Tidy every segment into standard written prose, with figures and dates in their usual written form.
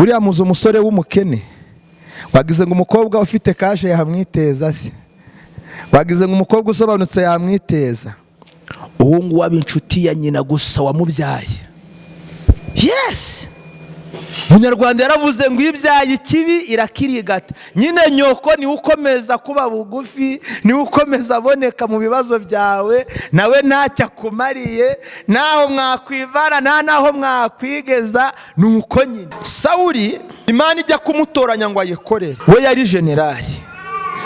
Uriya muzi umusore w'umukene wagize ngo umukobwa ufite kashe yamwiteza se, wagize ngo umukobwa usobanutse yamwiteza. Uwo ngo waba inshuti ya nyina gusa wamubyaye. Yes, Munyarwanda yaravuze ngo ibyaye ikibi irakirigata. Nyine nyoko ni ukomeza kuba bugufi, ni ukomeza aboneka mu bibazo byawe, nawe ntacyo akumariye, naho mwakwivana nta naho mwakwigeza, nuko nyine. Sawuli Imana ijya kumutoranya ngo ayikorere, we yari generali,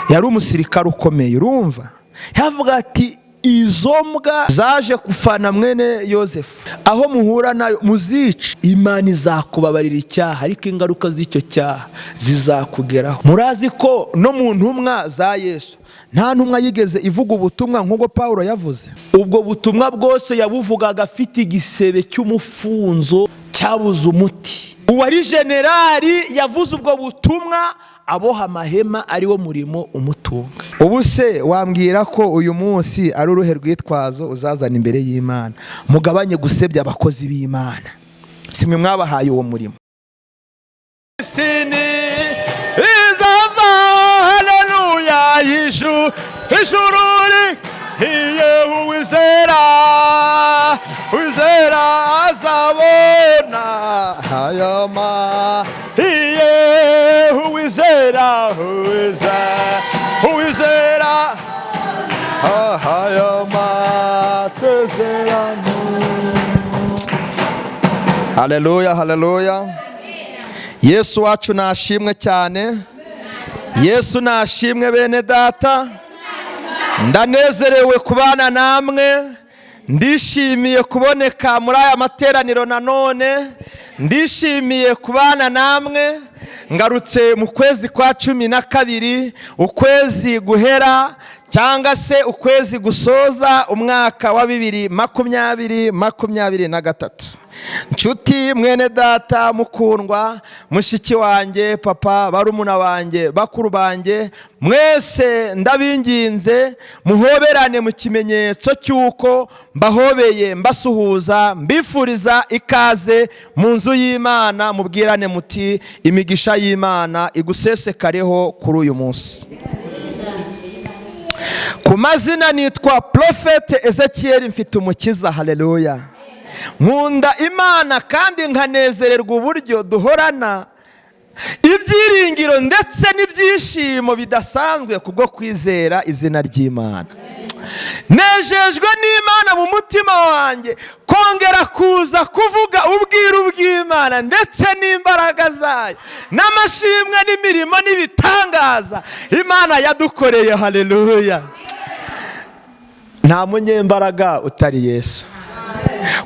yari umusirikare ukomeye. Urumva yavuga ati izo mbwa zaje kufana mwene Yosefu, aho muhura nayo muzica, Imana izakubabarira icyaha, ariko ingaruka z'icyo cyaha zizakugeraho. Murazi ko no mu ntumwa za Yesu nta ntumwa yigeze ivuga ubutumwa nk'ubwo Pawulo yavuze. Ubwo butumwa bwose yabuvugaga afite igisebe cy'umufunzo cyabuze umuti. Uwari generali yavuze ubwo butumwa aboha amahema ariwo murimo umutunga. Ubu se wambwira ko uyu munsi ari uruhe rwitwazo uzazana imbere y'Imana? Mugabanye gusebya abakozi b'Imana, simwe mwabahaye uwo murimo. Sini izava haleluya ijururi hiye uwizera azabona hayama hiye uwizera hayama sezerano. Haleluya, haleluya. Yesu wacu nashimwe cyane. Yesu nashimwe bene data. Ndanezerewe kubana namwe, ndishimiye kuboneka muri aya materaniro nanone, ndishimiye kubana namwe. Ngarutse mu kwezi kwa 12, ukwezi guhera cyangwa se ukwezi gusoza umwaka wa 2023. Nshuti mwene data mukundwa, mushiki wanjye, papa, barumuna wanjye, bakuru banjye, mwese ndabinginze muhoberane mu kimenyetso cy'uko mbahobeye, mbasuhuza, mbifuriza ikaze mu nzu y'Imana. Mubwirane muti imigisha y'Imana igusesekareho kuri uyu munsi. Ku mazina nitwa Prpht Ezechiel, mfite umukiza. Haleluya. Nkunda Imana kandi nkanezererwa uburyo duhorana ibyiringiro ndetse n'ibyishimo bidasanzwe kubwo kwizera izina ry'Imana. Nejejwe n'Imana mu mutima wanjye kongera kuza kuvuga ubwiru bw'Imana ndetse n'imbaraga zayo n'amashimwe n'imirimo n'ibitangaza Imana yadukoreye. Haleluya. Nta munyembaraga utari Yesu,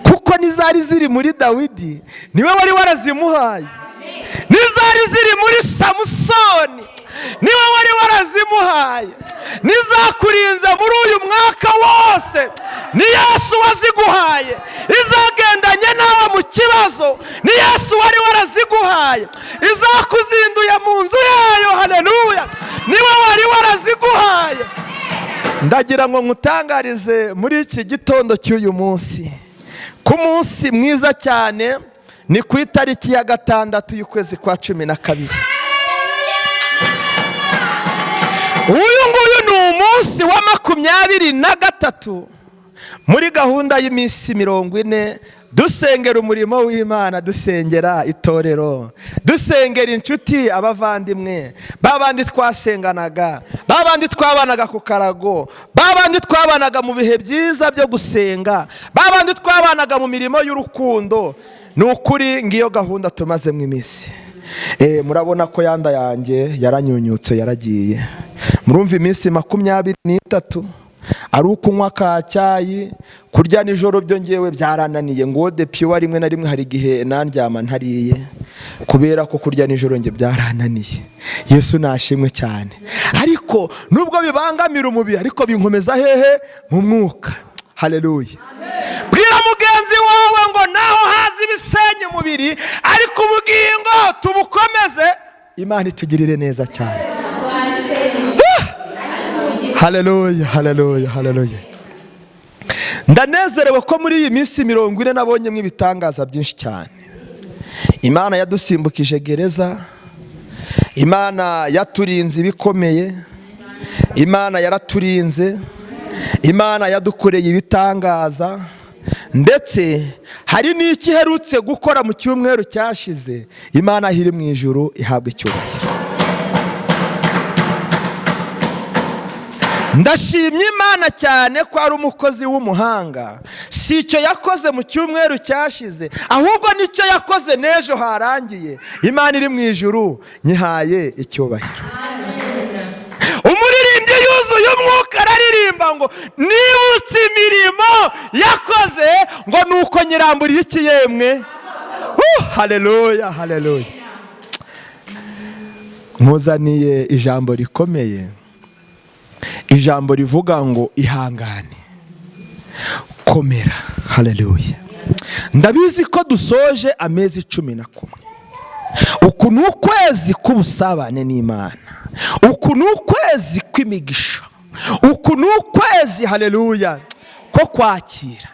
kuko nizari ziri muri Dawidi niwe wari warazimuhaye, nizari ziri muri Samusoni niwe wari warazimuhaye, nizakurinze muri uyu mwaka wose ni Yesu waziguhaye, izagendanye nawe mu kibazo ni Yesu wari waraziguhaye, izakuzinduye mu nzu yayo. Haleluya, niwe wari waraziguhaye. Ndagira ngo nkutangarize muri iki gitondo cy'uyu munsi, ku munsi mwiza cyane, ni ku itariki ya 6 y'ukwezi kwa 12. Uyu nguyu ni umunsi wa 23 muri gahunda y'iminsi 40, dusengera umurimo w'Imana, dusengera itorero, dusengera inshuti, abavandimwe, babandi twasenganaga, babandi twabanaga ku karago, babandi twabanaga mu bihe byiza byo gusenga, babandi twabanaga mu mirimo y'urukundo. Nukuri ngiyo gahunda tumazemo iminsi. Murabona ko yanda yanjye yaranyunyutse, yaragiye. Murumva iminsi 23 ari ukunywa ka cyayi, kurya nijoro byo ngewe byarananiye. Ngo depiwa rimwe na rimwe hari igihe nandyama ntariye kubera ko kurya nijoro nge byarananiye. Yesu nashimwe cyane. Ariko nubwo bibangamira umubiri, ariko binkomeza hehe? Mu mwuka. Haleluya. Bwira mugenzi wawe ngo naho hazi ibisenye umubiri, ariko ubugingo tubukomeze. Imana itugirire neza cyane. Haleluya, haleluya, haleluya. Ndanezerewe ko muri iyi minsi 40 nabonyemo ibitangaza byinshi cyane. Imana yadusimbukije gereza, Imana yaturinze ibikomeye, Imana yaraturinze, Imana yadukoreye ibitangaza, ndetse hari n'iki iherutse gukora mu cyumweru cyashize. Imana iri mu ijuru ihabwa icyubahiro. Ndashimye Imana cyane ko ari umukozi w'umuhanga. Si icyo yakoze mu cyumweru cyashize, ahubwo nicyo yakoze n'ejo harangiye. Imana iri mu ijuru nyihaye icyubahiro. Umuririmbyi yuzuye umwuka araririmba ngo nibutse imirimo yakoze, ngo nuko nyiramburiye iki yemwe. Haleluya, haleluya. Nkuzaniye ijambo rikomeye, ijambo rivuga ngo ihangane, komera. Haleluya. Ndabizi ko dusoje amezi 11. Uku ni ukwezi k'ubusabane n'Imana, uku ni ukwezi kw'imigisha, uku ni ukwezi, haleluya, ko kwakira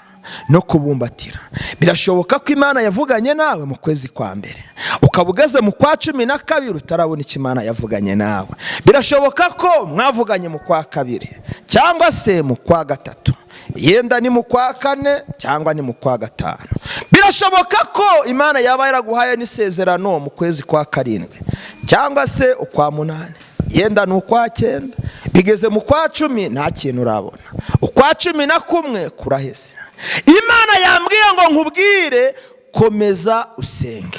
no kubumbatira. Birashoboka ko Imana yavuganye nawe mu kwezi kwa mbere, ukaba ugeze mu kwa 12 utarabona icyo Imana yavuganye nawe. Birashoboka ko mwavuganye mu kwa 2 cyangwa se mu kwa 3, yenda ni mu kwa 4 cyangwa ni mu kwa 5. Birashoboka ko Imana yaba yaraguhaye n'isezerano mu kwezi kwa 7 cyangwa se ukwa 8, yenda ni ukwa 9, bigeze mu kwa 10 nta kintu urabona, ukwa 11 kuraheze. Imana yambwiye ngo nkubwire, komeza usenge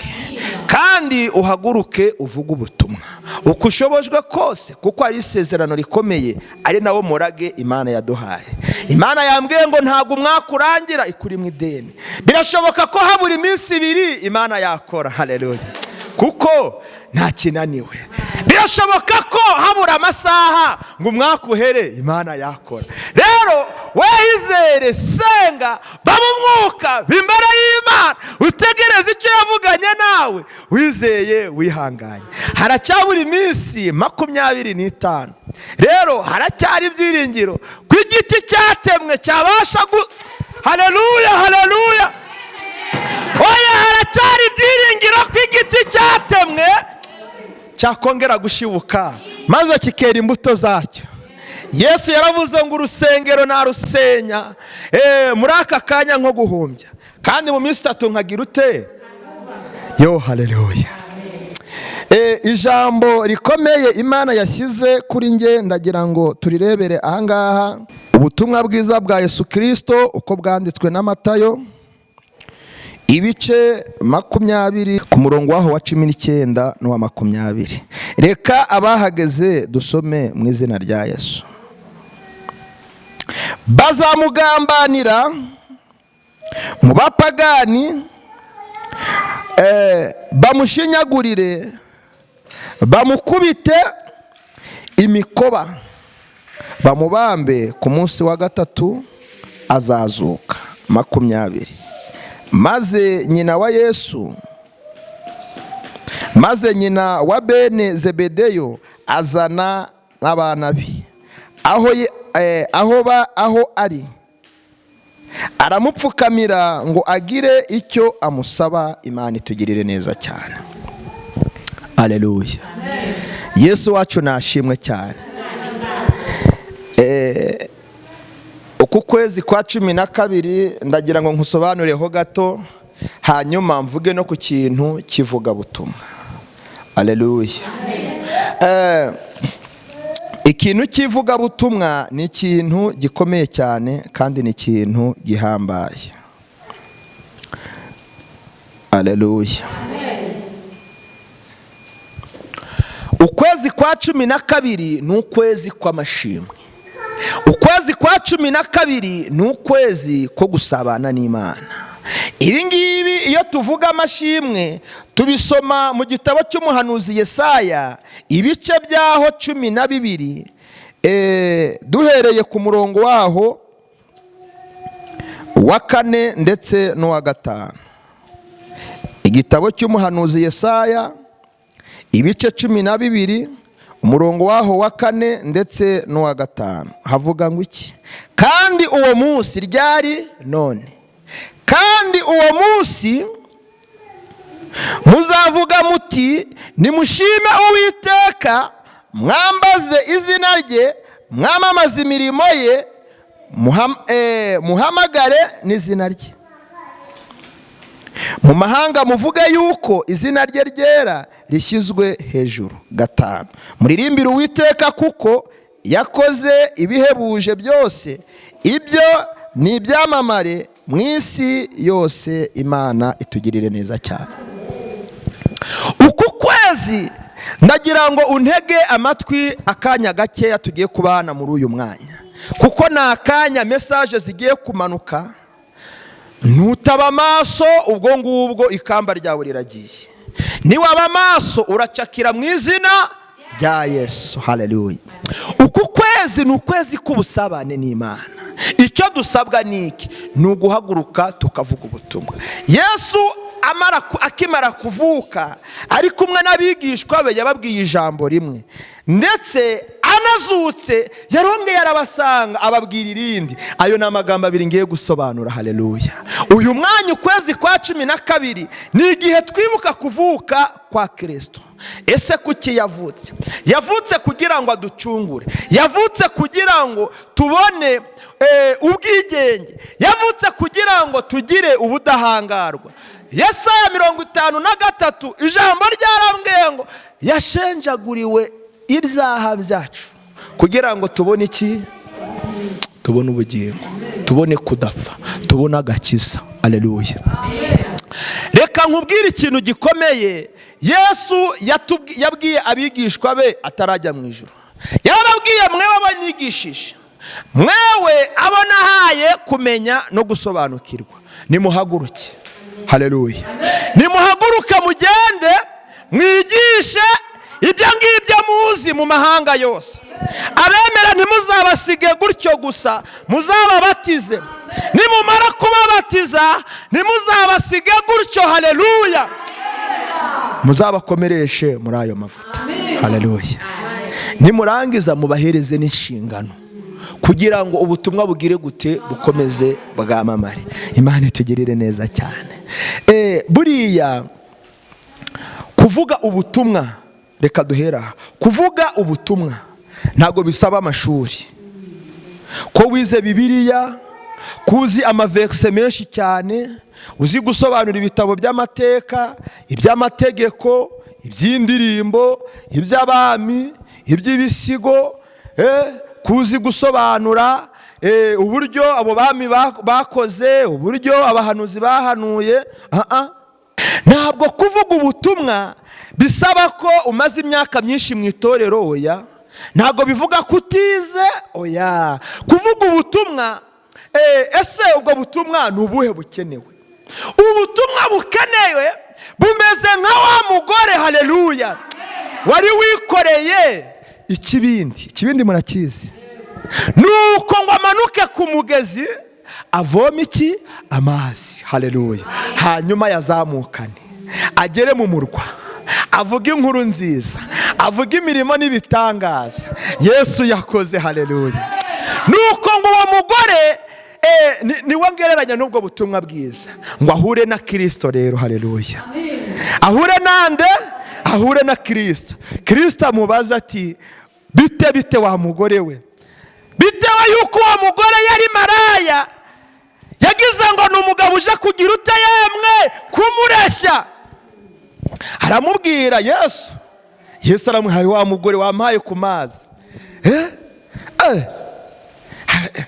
kandi uhaguruke uvuge ubutumwa uko ushobojwe kose, kuko ari isezerano rikomeye, ari nawo murage Imana yaduhaye. Imana yambwiye ngo ntabwo umwaka urangira ikuri mu ideni. Birashoboka ko habura iminsi 2 Imana yakora. Haleluya, kuko nta kinaniwe. Birashoboka ko habura amasaha ngo umwaka uhere, Imana yakora. Rero wizere, senga, baba umwuka bimbere y'Imana, utegereze icyo yavuganye nawe, wizeye, wihanganye. Haracyabura iminsi 25. Rero haracyari ibyiringiro ku igiti cyatemwe cyabasha haleluya, haleluya. Oya, haracyari ibyiringiro ku igiti cyatemwe cyakongera gushibuka maze kikera imbuto zacyo. Yesu yaravuze ngo urusengero narusenya muri aka kanya nko guhumbya, kandi mu minsi 3 nkagira ute. Yo, haleluya. Ijambo rikomeye Imana yashyize kuri nge, ndagira ngo turirebere ahangaha. Ubutumwa bwiza bwa Yesu Kristo uko bwanditswe na Matayo, ibice 20 ku murongo waho wa 19 n'uwa 20. Reka abahageze dusome mu izina rya Yesu. Bazamugambanira mu bapagani, bamushinyagurire, bamukubite imikoba, bamubambe, ku munsi wa 3 azazuka. 20. Maze nyina wa Yesu, maze nyina wa bene Zebedeyo azana abana be aho ari, aramupfukamira ngo agire icyo amusaba. Imana itugirire neza cyane. Haleluya. Yesu wacu nashimwe cyane. Uku kwezi kwa 12 ndagira ngo nkusobanureho gato, hanyuma mvuge no ku kintu kivuga butumwa. Haleluya. Ikintu kivuga butumwa ni ikintu gikomeye cyane kandi ni ikintu gihambaye. Haleluya. Ukwezi kwa 12 ni ukwezi kw'amashimwe. Ukwezi kwa 12 ni ukwezi ko gusabana n'Imana. Ibi ngibi iyo tuvuga amashimwe tubisoma mu gitabo cy'umuhanuzi Yesaya, ibice byaho 12, duhereye ku murongo waho wa 4 ndetse n'uwa 5. Igitabo cy'umuhanuzi Yesaya, ibice 12, umurongo waho wa 4 ndetse n'uwa 5. Havuga ngo iki? Kandi uwo munsi ryari none, kandi uwo munsi muzavuga muti nimushime Uwiteka, mwambaze izina rye, mwamamaze imirimo ye, muhamagare n'izina rye. Mu mahanga muvuge yuko izina rye ryera rishyizwe hejuru. 5, muririmbire Uwiteka kuko yakoze ibihebuje byose, ibyo ni ibyamamare mu isi yose. Imana itugirire neza cyane. Uku kwezi ndagira ngo untege amatwi akanya gakeya tugiye kubana muri uyu mwanya, kuko ni akanya message zigiye kumanuka. Nutaba amaso ubwo ngubwo ikamba ryawe riragiye. Niwaba amaso uracakira mu izina rya Yesu. Haleluya. Uku kwezi ni ukwezi k'ubusabane n'Imana. Icyo dusabwa niki? Ni uguhaguruka tukavuga ubutumwa. Yesu akimara kuvuka ari kumwe n'abigishwa be yababwiye ijambo rimwe, ndetse anazutse yarongeye arabasanga ababwira irindi. Ayo ni amagambo abiri ngiye gusobanura. Haleluya. Uyu mwanya ukwezi kwa 12 ni igihe twibuka kuvuka kwa Kristo. Ese kuki yavutse? Yavutse kugira ngo aducungure, yavutse kugira ngo tubone ubwigenge, yavutse kugira ngo tugire ubudahangarwa. Yesaya 53 ijambo ryarambwiye ngo yashenjaguriwe ibyaha byacu kugira ngo tubone iki? Tubone ubugingo, tubone kudapfa, tubone agakiza. Haleluya. Reka nkubwire ikintu gikomeye Yesu yabwiye abigishwa be atarajya mu ijuru. Yarababwiye, mwewe abanyigishije, mwewe abonahaye kumenya no gusobanukirwa, nimuhaguruke. Haleluya. Nimuhaguruke mugende mwigishe ibyo ngibyo muzi mu mahanga yose. Abemera ntimuzabasige gutyo gusa, muzababatize. Nimumara kubabatiza ntimuzabasige gutyo. Haleluya. Muzabakomereshe muri ayo mavuta. Haleluya. Nimurangiza mubahereze n'inshingano kugira ngo ubutumwa bugire gute? Bukomeze bwamamare. Imana itugirire neza cyane. Buriya kuvuga ubutumwa, reka duhera kuvuga ubutumwa ntago bisaba amashuri. Ko wize Bibiliya, kuzi amaverse menshi cyane, uzi gusobanura ibitabo by'amateka, iby'amategeko, iby'indirimbo, iby'abami, iby'ibisigo, kuzi gusobanura uburyo abo bami bakoze, uburyo abahanuzi bahanuye. Ntabwo kuvuga ubutumwa bisaba ko umaze imyaka myinshi mu itorero. Oya, ntabwo bivuga kutize. Oya, kuvuga ubutumwa, ese ubwo butumwa ni ubuhe bukenewe? Ubutumwa bukenewe bumeze nka wa mugore, haleluya, wari wikoreye ikibindi murakizi. Nuko ngo amanuke ku mugezi avoma iki? Amazi. Haleluya. Hanyuma yazamukane agere mu murwa, avuga inkuru nziza, avuga imirimo n'ibitangaza Yesu yakoze. Haleluya. Nuko ngo uwo mugore niwe ngereranya n'ubwo butumwa bwiza, ngo ahure na Kristo. Rero haleluya, ahure nande? Ahure na Kristo. Kristo amubaza ati, bite wa mugore we? Bitewe yuko uwo mugore yari maraya, yagize ngo ni umugabo uje kugira ute yemwe kumureshya. Aramubwira Yesu aramuhaye, wa mugore wampaye ku mazi.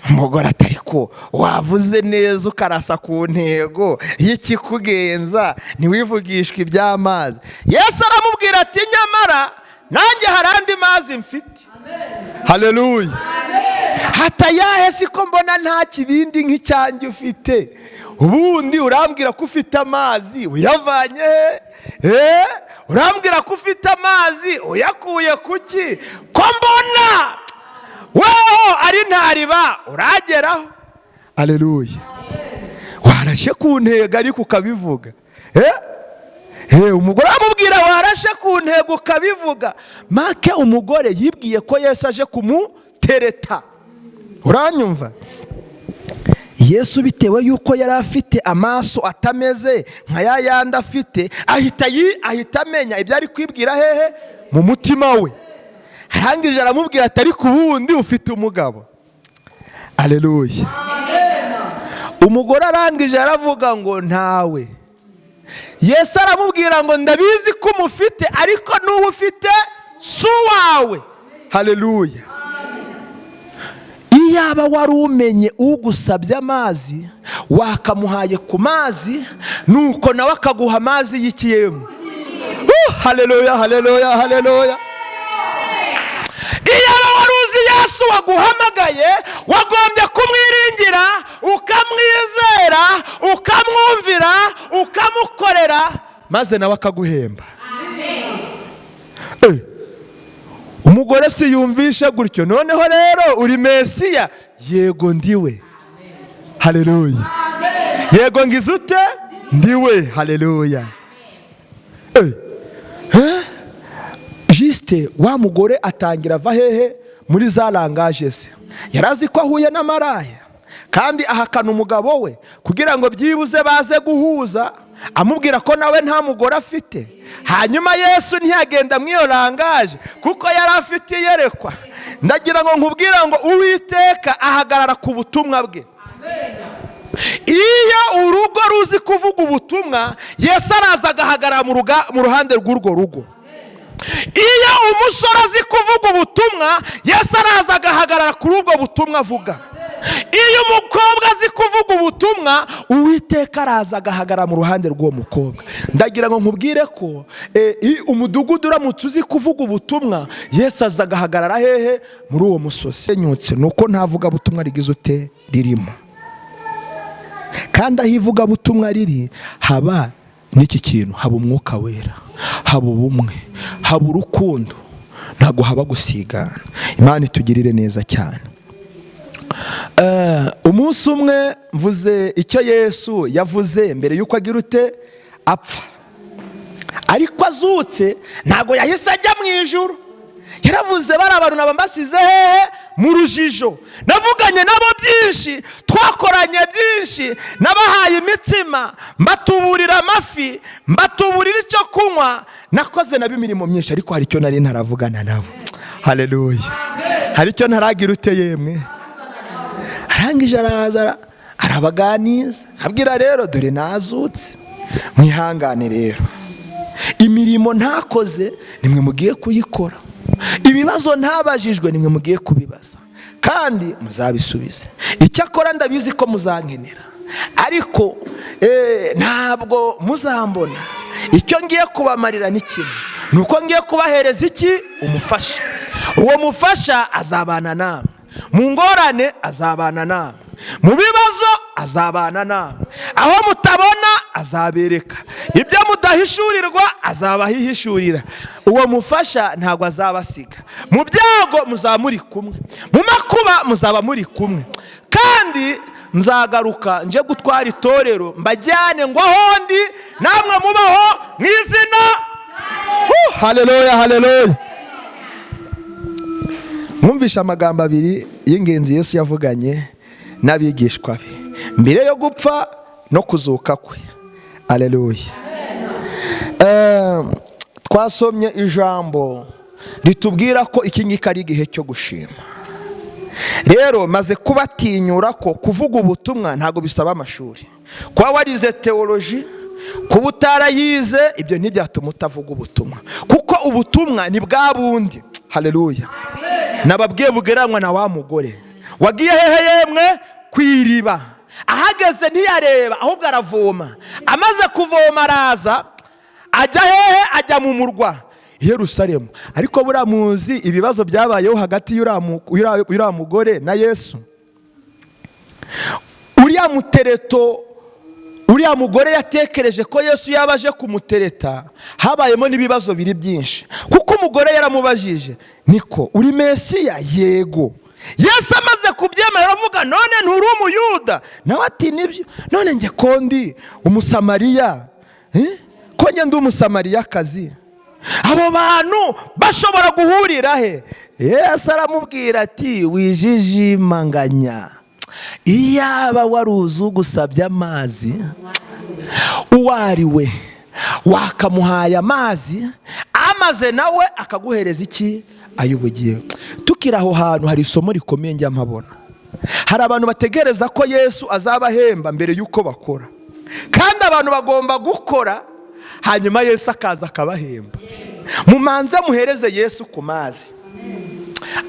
Umugore atari ko wavuze neza ukarasa ku ntego y'ikikugenza, ntiwivugishwe iby'amazi. Yesu aramubwira ati, nyamara nanjye hari andi mazi mfite. Haleluya. Hatayahe siko mbona nta kibindi nk'icyanjye ufite. Ubundi urambwira ko ufite amazi uyavanye he? Urambwira ko ufite amazi uyakuye kuki? Ko mbona weho ari ntariba urageraho. Haleluya. Warashe ku ntego ariko ukabivuga. Umugore amubwira warashe ku ntego ukabivuga. Make umugore yibwiye ko Yesu aje kumutereta. Uranyumva? Yesu bitewe yuko yari afite amaso atameze nka ya yandi afite, ahita amenya ibyo ari kwibwira hehe mu mutima we. Arangije aramubwira ati ariko ubundi ufite umugabo. Aleluya. Umugore arangije aravuga ngo ntawe. Yesu aramubwira ngo ndabizi ko umufite, ariko n'uwo ufite si uwawe. Haleluya. Iyaba wari umenye ugusabye amazi wakamuhaye ku mazi, nuko nawe akaguha amazi y'ikiyemu. Haleluya, haleluya, haleluya. Iyaba wari uzi Yesu waguhamagaye, wagombye kumwiringira, ukamwizera, ukamwumvira, ukamukorera, maze nawe akaguhemba. Umugore si yumvishe gutyo, noneho rero uri Mesiya? Yego ndiwe. Haleluya. Yego ngize ute? Ndiwe. Haleluya. Juste wa mugore atangira ava hehe muri za langaje se. Yarazi ko ahuye n'amaraya, kandi ahakana umugabo we kugira ngo byibuze baze guhuza, amubwira ko nawe nta mugore afite. Hanyuma Yesu ntiyagenda mwiyo langaje kuko yari afite yerekwa. Ndagira ngo nkubwira ngo Uwiteka ahagarara ku butumwa bwe. Iyo urugo ruzi kuvuga ubutumwa, Yesu araza agahagarara mu ruhande rw'urwo rugo. Iyo umusore azi kuvuga ubutumwa, Yesu araza agahagarara kuri ubwo butumwa avuga. Iyo umukobwa azi kuvuga ubutumwa, Uwiteka araza agahagarara mu ruhande rw'uwo mukobwa. Ndagira ngo nkubwire ko umudugudu uramutse uzi kuvuga ubutumwa, Yesu aza agahagarara hehe muri uwo musozi. Senyutse nuko ntavuga butumwa rigize ute ririmo. Kandi aho ivuga butumwa riri haba n'iki kintu, haba umwuka wera, haba ubumwe, haba urukundo, ntago haba gusigana. Imana itugirire neza cyane. Umunsi umwe mvuze icyo Yesu yavuze mbere yuko agira ute apfa, ariko azutse ntago yahise ajya mu ijuru. Yaravuze bari abantu nabambasize hehe mu rujijo. Navuganye nabo byinshi, twakoranye byinshi, nabahaye imitsima, mbatuburira amafi, mbatuburira icyo kunywa, nakoze nabo imirimo myinshi, ariko hari icyo nari ntaravugana nabo. Haleluya. Hari icyo ntaragira ute yemwe. Arangije araza arabaganiza, abwira rero dore nazutse, mwihangane rero, imirimo ntakoze nimwe mugiye kuyikora, ibibazo ntabajijwe nimwe mugiye kubibaza, kandi muzabisubize. Icyakora ndabizi ko muzankenera, ariko ntabwo muzambona. Icyo ngiye kubamarira ni kimwe, nuko ngiye kubahereza iki? Umufasha. Uwo mufasha azabana namwe, mu ngorane azabana namwe, mu bibazo azabana namwe, aho mutabona azabereka, ibyo mudahishurirwa azabahishurira. Uwo mufasha ntabwo azabasiga. Mu byago muzaba muri kumwe, mu makuba muzaba muri kumwe, kandi nzagaruka nje gutwara itorero mbajyane ngo ahondi namwe mubaho mu izina. Haleluya, haleluya. Mwumvisha amagambo abiri y'ingenzi Yesu yavuganye n'abigishwa be mbere yo gupfa no kuzuka kwe. Haleluya. Twasomye ijambo ritubwira ko iki ngiki ari igihe cyo gushima. Rero maze kubatinyura ko kuvuga ubutumwa ntago bisaba amashuri. Kwa warize theology, kuba utarayize, ibyo ntibyatuma utavuga ubutumwa, kuko ubutumwa ni bwa bundi. Haleluya. Nababwiye bugeranywa na wa mugore wagiye hehe yemwe kwiriba, ahageze ntiyareba ahubwo aravoma. Amaze kuvoma araza ajya hehe? Ajya mu murwa Yerusalemu. Ariko buramuzi ibibazo byabayeho hagati y'uriya mugore na Yesu. Uriya mutereto, uriya mugore yatekereje ko Yesu yabaje kumutereta, habayemo n'ibibazo biri byinshi, kuko umugore yaramubajije, niko uri Mesiya? Yego. Yesu amaze kubyemera aravuga, none nturi umuyuda? Nawe ati nibyo. None nge ko ndi umusamariya, ko nge ndi umusamariyakazi, abo bantu bashobora guhurira he? Yesu aramubwira ati wijijimanganya, iyaba wari uzi ugusabye amazi uwo ari we, wakamuhaye amazi amaze nawe akaguhereza iki? Ay'ubugingo. Tukiri aho hantu hari isomo rikomeye njya mpabona. Hari abantu bategereza ko Yesu azabahemba mbere y'uko bakora, kandi abantu bagomba gukora hanyuma Yesu akaza akabahemba. Mumanze muhereze Yesu ku mazi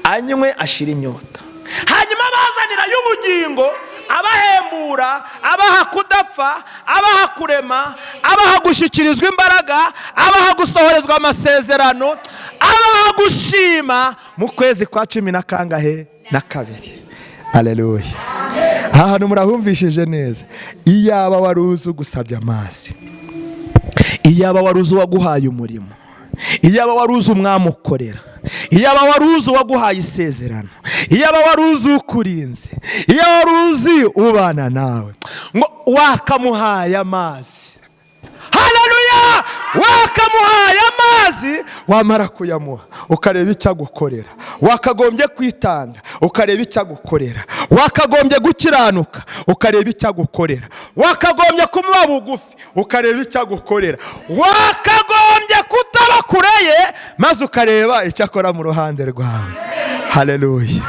anywe ashira inyota, hanyuma bazanira y'ubugingo, abahembura, abaha kudapfa, abaha kurema, abaha gushyikirizwa imbaraga, abaha gusohorezwa amasezerano, abaha gushima mu kwezi kwa 12. Haleluya. Aha hantu murahumvishije neza. Iyaba wari uzi ugusabye amazi, iyaba wari uzi uwaguhaye umurimo, iyaba wari uzi umwamukorera, iyaba wari uzi uwaguhaye isezerano, iyaba wari uzi ukurinze, iyaba wari uzi ubana nawe, ngo wakamuhaye amazi. Haleluya. Wakamuhaye amazi, wamara kuyamuha ukareba icyo agukorera. Wakagombye kwitanga ukareba icyo agukorera. Wakagombye gukiranuka ukareba icyo agukorera. Wakagombye kumuba bugufi ukareba icyo agukorera. Wakagombye kutaba kureye maze ukareba icyo akora mu ruhande rwawe. Haleluya.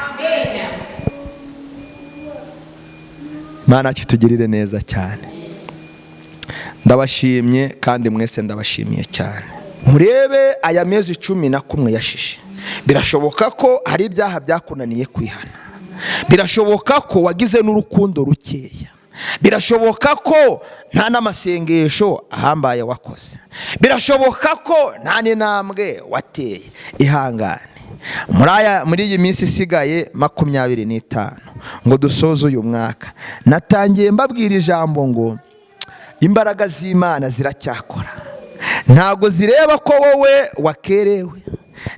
Imana kitugirire neza cyane. Ndabashimye kandi mwese ndabashimiye cyane. Murebe aya mezi 11 yashishe. Birashoboka ko hari ibyaha byakunaniye kwihana. Birashoboka ko wagize n'urukundo rukeya. Birashoboka ko nta n'amasengesho ahambaye wakoze. Birashoboka ko nta n'intambwe wateye. Ihangane. Muri iyi minsi isigaye 25 ngo dusoze uyu mwaka, natangiye mbabwira ijambo ngo imbaraga z'Imana ziracyakora. Ntago zireba ko wowe wakerewe,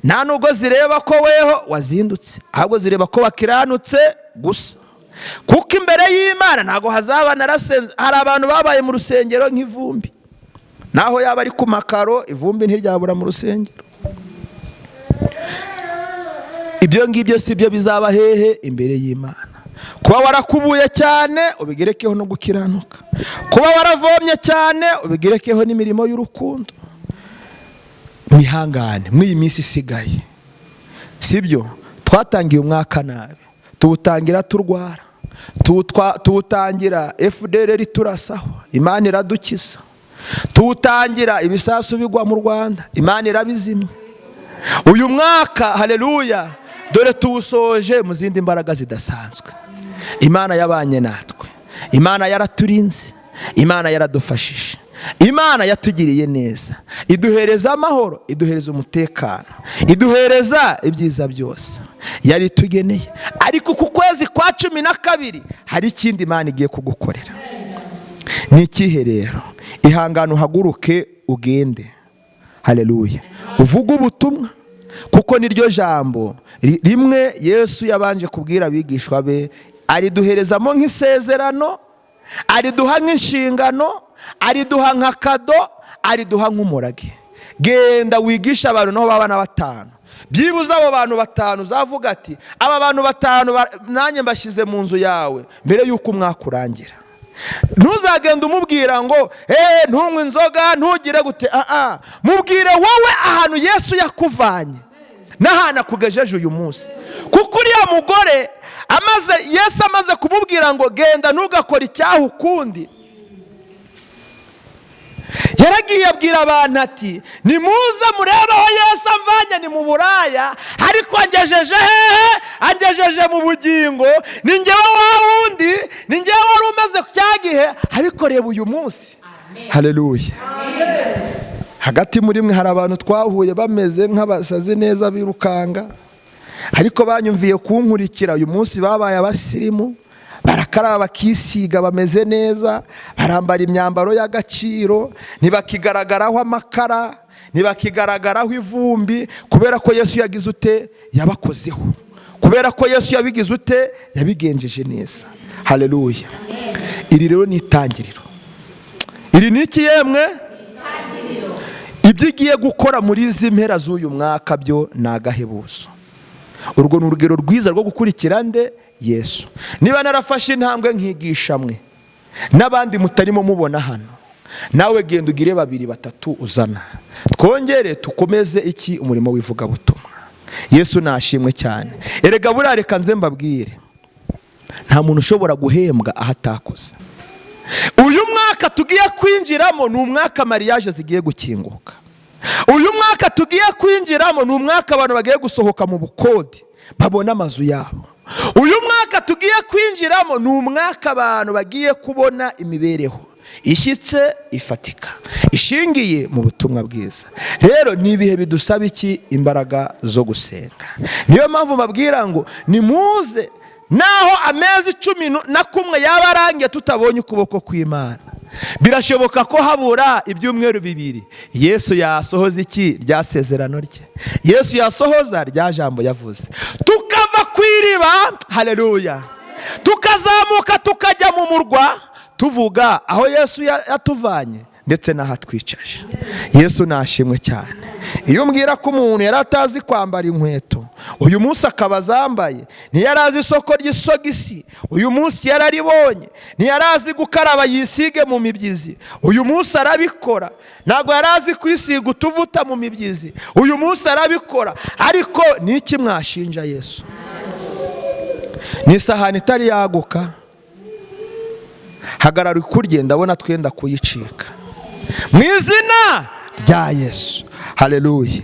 nta nubwo zireba ko weho wazindutse, ahubwo zireba ko wakiranutse gusa. Kuko imbere y'Imana ntago hazaba narasenze. Hari abantu babaye mu rusengero nk'ivumbi, naho yaba ari ku makaro ivumbi ntiryabura mu rusengero. Ibyo ngibyo si byo bizaba hehe imbere y'Imana. Kuba warakubuye cyane ubigerekeho no gukiranuka, kuba waravomye cyane ubigerekeho n'imirimo y'urukundo. Mwihangane mw'iyi minsi isigaye, sibyo? Twatangiye umwaka nabi, tuwutangira turwara, tuwutangira FDR turasaho, Imana iradukiza. Tuwutangira ibisasu bigwa mu Rwanda, Imana irabizimye. Uyu mwaka haleluya, dore tuwusoje mu zindi mbaraga zidasanzwe. Imana yabanye natwe, Imana yaraturinze, Imana yaradufashije, Imana yatugiriye neza, iduhereza amahoro, iduhereza umutekano, iduhereza ibyiza byose yari tugeneye. Ariko ku kwezi kwa 12 hari ikindi Imana igiye kugukorera. Ni ikihe rero? Ihangane uhaguruke ugende. Haleluya. Uvuga ubutumwa, kuko niryo jambo rimwe Yesu yabanje kubwira abigishwa be, ariduherezamo nk'isezerano, ariduha nk'inshingano, ariduha nk'akado, ariduha nk'umurage. Genda wigisha abantu naho babana 5. Byibuze abo bantu 5 uzavuga ati aba bantu 5 nanjye mbashyize mu nzu yawe mbere y'uko umwaka urangira. Ntuzagenda umubwira ngo ntunywe inzoga, ntugire gute. Mubwire wowe ahantu Yesu yakuvanye n'ahantu akugejeje uyu munsi. Kuko uriya mugore Yesu amaze kumubwira ngo genda ntugakore icyaha ukundi, yaragiye abwira abantu ati nimuze murebe aho Yesu amvanye, ni mu buraya, ariko angejeje hehe? Angejeje mu bugingo. Ni njyewe wa wundi, ni njyewe wari umeze cyagihe, ariko reba uyu munsi. Haleluya. Hagati muri mwe hari abantu twahuye bameze nk'abasazi neza birukanga, ariko banyumviye kunkurikira. Uyu munsi babaye abasirimu, barakaraba bakisiga, bameze neza, barambara imyambaro y'agaciro, ntibakigaragaraho amakara, ntibakigaragaraho ivumbi, kubera ko Yesu yagize ute? Yabakozeho. Kubera ko Yesu yabigize ute? Yabigenjeje neza. Haleluya. Iri rero ni itangiriro. Iri ni iki yemwe? Ibyo igiye gukora muri izi mpera z'uyu mwaka byo ni agahebuzo. urwo ni urugero rwiza rwo gukurikira nde? Yesu. Niba narafashe intambwe nkigisha mwe n'abandi mutarimo mubona hano, nawe genda ugire 2 3 uzana, twongere tukomeze iki? Umurimo w'ivugabutumwa. Yesu nashimwe cyane. Erega buriya reka nze mbabwire, nta muntu ushobora guhembwa aho atakoze. Uyu mwaka tugiye kwinjiramo ni umwaka mariage zigiye gukinguka. Uyu mwaka tugiye kwinjiramo ni umwaka abantu bagiye gusohoka mu bukode babona amazu yabo. Uyu mwaka tugiye kwinjiramo ni umwaka abantu bagiye kubona imibereho ishyitse ifatika ishingiye mu butumwa bwiza. Rero ni ibihe bidusaba iki? Imbaraga zo gusenga. Niyo mpamvu mbabwira ngo nimuze, naho amezi 11 yaba arangiye tutabonye ukuboko kw'Imana, birashoboka ko habura ibyumweru 2 Yesu yasohoza iki? Rya sezerano rye. Yesu yasohoza rya jambo yavuze, tukava kwiriba, haleluya, tukazamuka tukajya mu murwa tuvuga aho Yesu yatuvanye ndetse n'aho atwicaje. Yesu nashimwe cyane. Iyo mbwira ko umuntu yari atazi kwambara inkweto, uyu munsi akaba azambaye, ntiyarazi isoko ry'isogisi, uyu munsi yararibonye, ntiyarazi gukaraba yisige mu mibyizi, uyu munsi arabikora. Ntabwo yarazi kwisiga utuvuta mu mibyizi, uyu munsi arabikora. Ariko ni iki mwashinja Yesu? Ni isahani itari yaguka, hagarara ukurye, ndabona twenda kuyicika mu izina rya Yesu. Haleluya.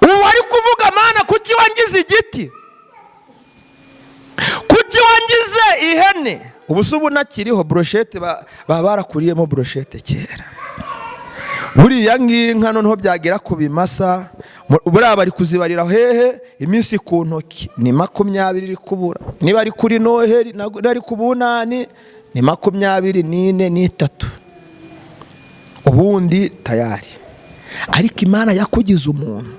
Ubu ari kuvuga, Mana kuki wangize igiti? Kuki wangize ihene? Ubu subu nakiriho brochette baba barakuriyemo brochette kera. Buriya nginka noneho byagera ku bimasa, buriya bari kuzibarira hehe iminsi ku ntoki ni 20 iri kubura. Niba ari kuri Noheli nari kubunani ni 24 n'3 ubundi tayari. Ariko Imana yakugize umuntu,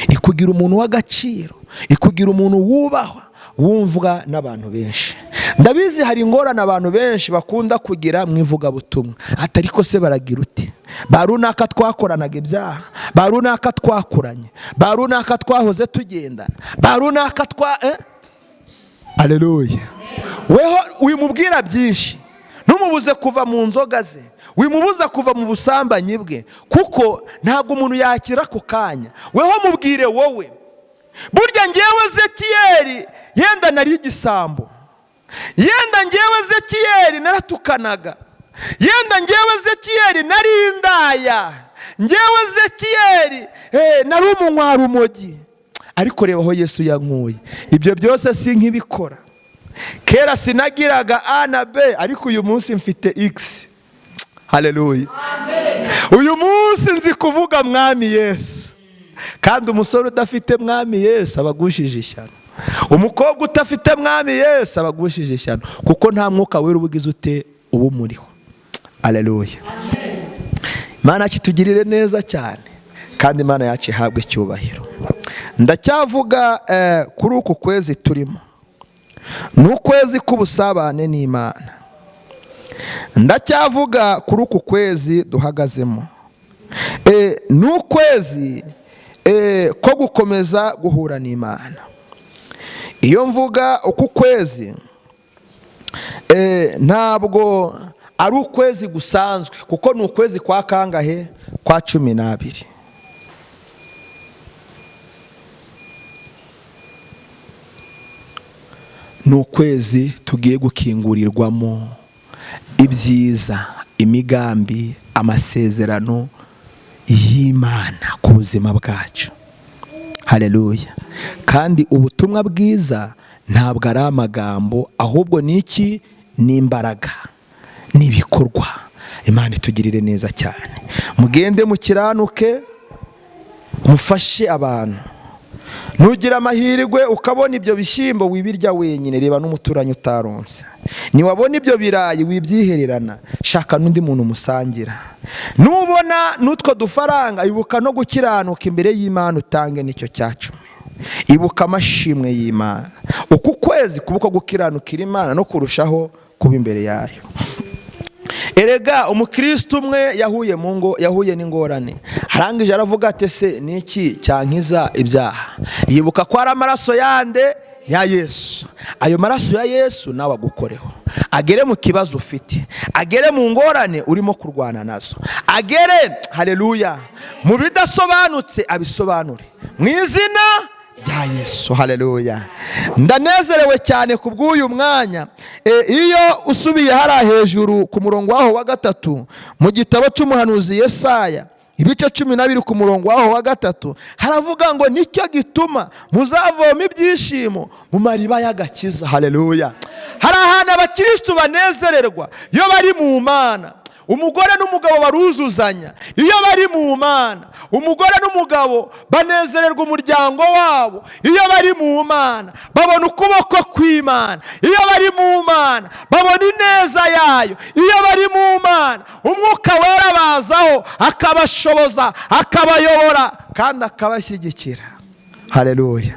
ikugira umuntu w'agaciro, ikugira umuntu wubahwa, wumvwa n'abantu benshi. Ndabizi hari ingorane abantu benshi bakunda kugira mu ivugabutumwa, atariko se baragira uti? Barunaka twakoranaga ibyaha, barunaka twakuranye, barunaka twahoze tugendana, barunaka Haleluya. Weho wimubwira byinshi, numubuze kuva mu nzoga ze, wimubuza kuva mu busambanyi bwe, kuko ntabwo umuntu yakira ku kanya. Weho mubwire wowe, burya ngewe Ezechiel yenda nari igisambo, yenda ngewe Ezechiel naratukanaga, yenda ngewe Ezechiel nari indaya, ngewe Ezechiel nari umunywarumogi. Ariko reba aho Yesu yankuye. Ibyo byose sinkibikora. Kera sinagiraga A na B, ariko uyu munsi mfite X. Haleluya. Amen. Uyu munsi nzi kuvuga mwami Yesu. Kandi umusore udafite mwami Yesu abagushije ishyano. Umukobwa utafite mwami Yesu abagushije ishyano, kuko nta mwuka wera ubugize ute ubu muriho. Haleluya. Amen. Imana kitugirire neza cyane, kandi Imana yacu ihabwe icyubahiro. Ndacyavuga kuri uku kwezi turimo, n'ukwezi k'ubusabane n'Imana. Ndacyavuga kuri uku kwezi duhagazemo, n'ukwezi ko gukomeza guhura n'Imana. Iyo mvuga uku kwezi, ntabwo ari ukwezi gusanzwe, kuko ni ukwezi kwa kangahe? Kwa 12. Ni ukwezi tugiye gukingurirwamo ibyiza, imigambi, amasezerano y'Imana ku buzima bwacu. Haleluya. Kandi ubutumwa bwiza ntabwo ari amagambo, ahubwo ni iki? Ni imbaraga, ni ibikorwa. Imana itugirire neza cyane. Mugende mukiranuke, mufashe abantu. Nugira amahirwe ukabona ibyo bishyimbo wibirya wenyine, reba n'umuturanyi utaronse. Niwabona ibyo birayi wibyihererana, shaka n'undi muntu musangira. Nubona n'utwo dufaranga, ibuka no gukiranuka imbere y'Imana, utange nicyo cyacumi. Ibuka amashimwe y'Imana. Uku kwezi kubuko gukiranukira Imana no kurushaho kuba imbere yayo. erega umukristo umwe yahuye n'ingorane, arangije aravuga ati se niki cyankiza ibyaha? Yibuka ko ari amaraso yande ya Yesu. Ayo maraso ya Yesu nawe agukoreho, agere mu kibazo ufite, agere mu ngorane urimo kurwana nazo, agere haleluya mu bidasobanutse abisobanure mu izina rya Yesu. Haleluya. Ndanezerewe cyane kubw'uyu mwanya. Iyo usubiye hara hejuru ku murongo waho wa 3 mu gitabo cy'umuhanuzi Yesaya ibice 12 ku murongo waho wa 3 haravuga ngo nicyo gituma muzavoma ibyishimo mu mariba y'agakiza. Haleluya. Hari ahantu abakristo banezererwa iyo bari mu Mana. Umugore n'umugabo baruzuzanya iyo bari mu Mana. Umugore n'umugabo banezererwa umuryango wabo iyo bari mu Mana, babona ukuboko kw'Imana. Iyo bari mu Mana babona ineza yayo. Iyo bari mu Mana umwuka wera bazaho akabashoboza, akabayobora kandi akabashyigikira. Haleluya.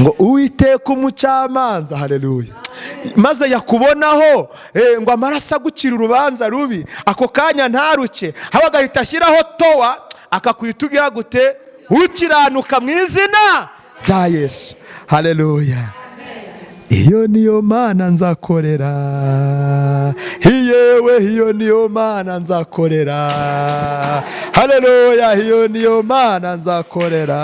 Ngo Uwiteka umucamanza, haleluya, maze yakubonaho ngo amaraso agucira urubanza rubi, ako kanya ntaruke, haba agahita ashyiraho towa akakwitugira gute ukiranuka mu izina rya Yesu. Haleluya. Iyo niyo Mana nzakorera, yewe iyo niyo Mana nzakorera. Haleluya. Iyo niyo Mana nzakorera.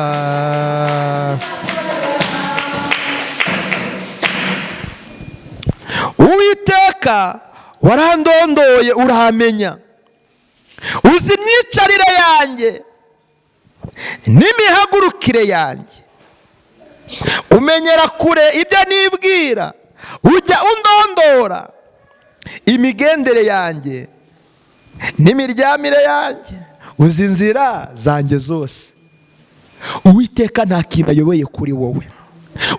Uwiteka warandondoye uramenya, uzi imyicarire yanjye n'imihagurukire yanjye, umenyera kure ibyo nibwira, ujya undondora imigendere yanjye n'imiryamire yanjye, uzi inzira zanjye zose. Uwiteka nta kintu ayoboye kuri wowe.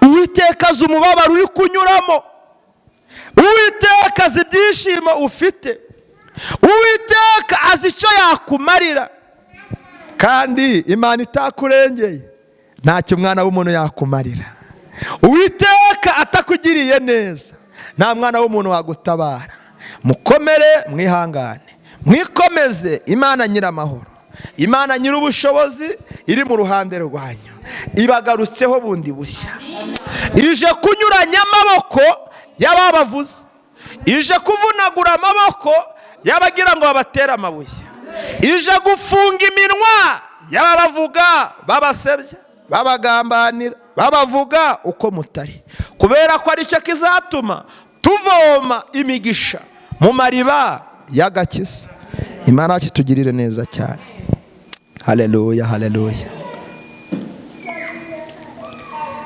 Uwiteka azi umubabaro uri kunyuramo. Uwiteka azi ibyishimo ufite. Uwiteka azi icyo yakumarira. Kandi Imana itakurengeye ntacyo umwana w'umuntu yakumarira. Uwiteka atakugiriye neza nta mwana w'umuntu wagutabara. Mukomere, mwihangane, mwikomeze. Imana nyiramahoro, Imana nyir'ubushobozi iri mu ruhande rwanyu, ibagarutseho bundi bushya. Ije kunyuranya amaboko y'ababavuze, ije kuvunagura amaboko y'abagira ngo babatere amabuye, ije gufunga iminwa y'ababavuga babasebya, babagambanira, babavuga uko mutari, kubera ko ari cyo kizatuma tuvoma imigisha mu mariba y'agakiza. Imana kitugirire neza cyane. Haleluya, haleluya.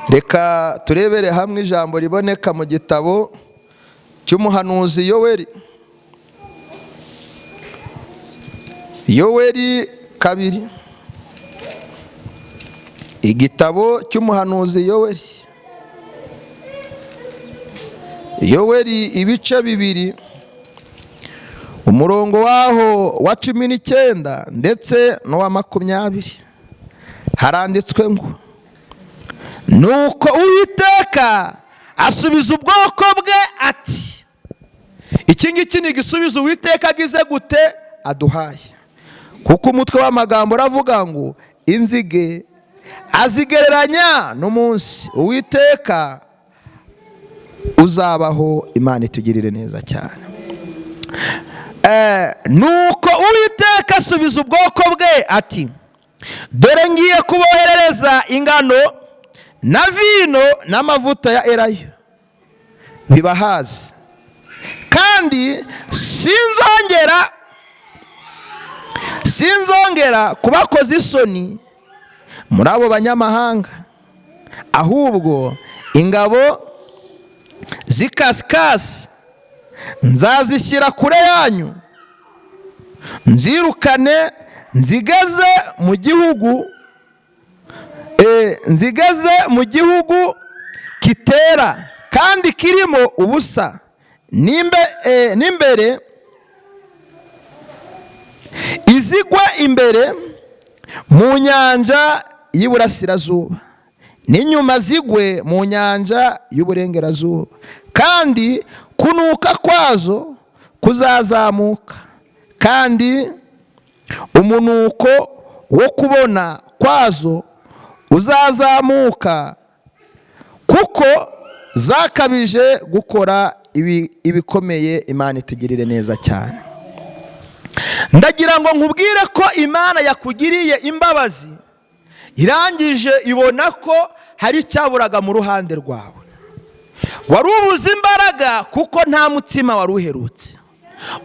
Reka turebere hamwe ijambo riboneka mu gitabo cy'umuhanuzi Yoweri. Yoweri 2. Igitabo cy'umuhanuzi Yoweri. Yoweri ibice 2 umurongo waho wa 19 ndetse no wa 20 haranditswe ngo nuko Uwiteka asubiza ubwoko bwe ati. Iki ngiki ni igisubizo Uwiteka agize gute aduhaye, kuko umutwe w'amagambo uravuga ngo inzige azigereranya n'umunsi Uwiteka uzabaho. Imana itugirire neza cyane. Nuko Uwiteka asubiza ubwoko bwe ati, dore ngiye kuboherereza ingano na vino n'amavuta ya elayo bibahaze, kandi sinzongera kubakoza isoni muri abo banyamahanga, ahubwo ingabo zikasikasi nzazishyira kure yanyu, nzirukane nzigeze mu gihugu kitera kandi kirimo ubusa, n'imbere izigwa imbere mu nyanja y'iburasirazuba, n'inyuma zigwe mu nyanja y'uburengerazuba, kandi kunuka kwazo kuzazamuka kandi umunuko wo kubona kwazo uzazamuka, kuko zakabije gukora ibikomeye. Imana itugirire neza cyane. Ndagira ngo nkubwire ko Imana yakugiriye imbabazi, irangije ibona ko hari icyaburaga mu ruhande rwawe. Wari ubuze imbaraga kuko nta mutima wari uherutse.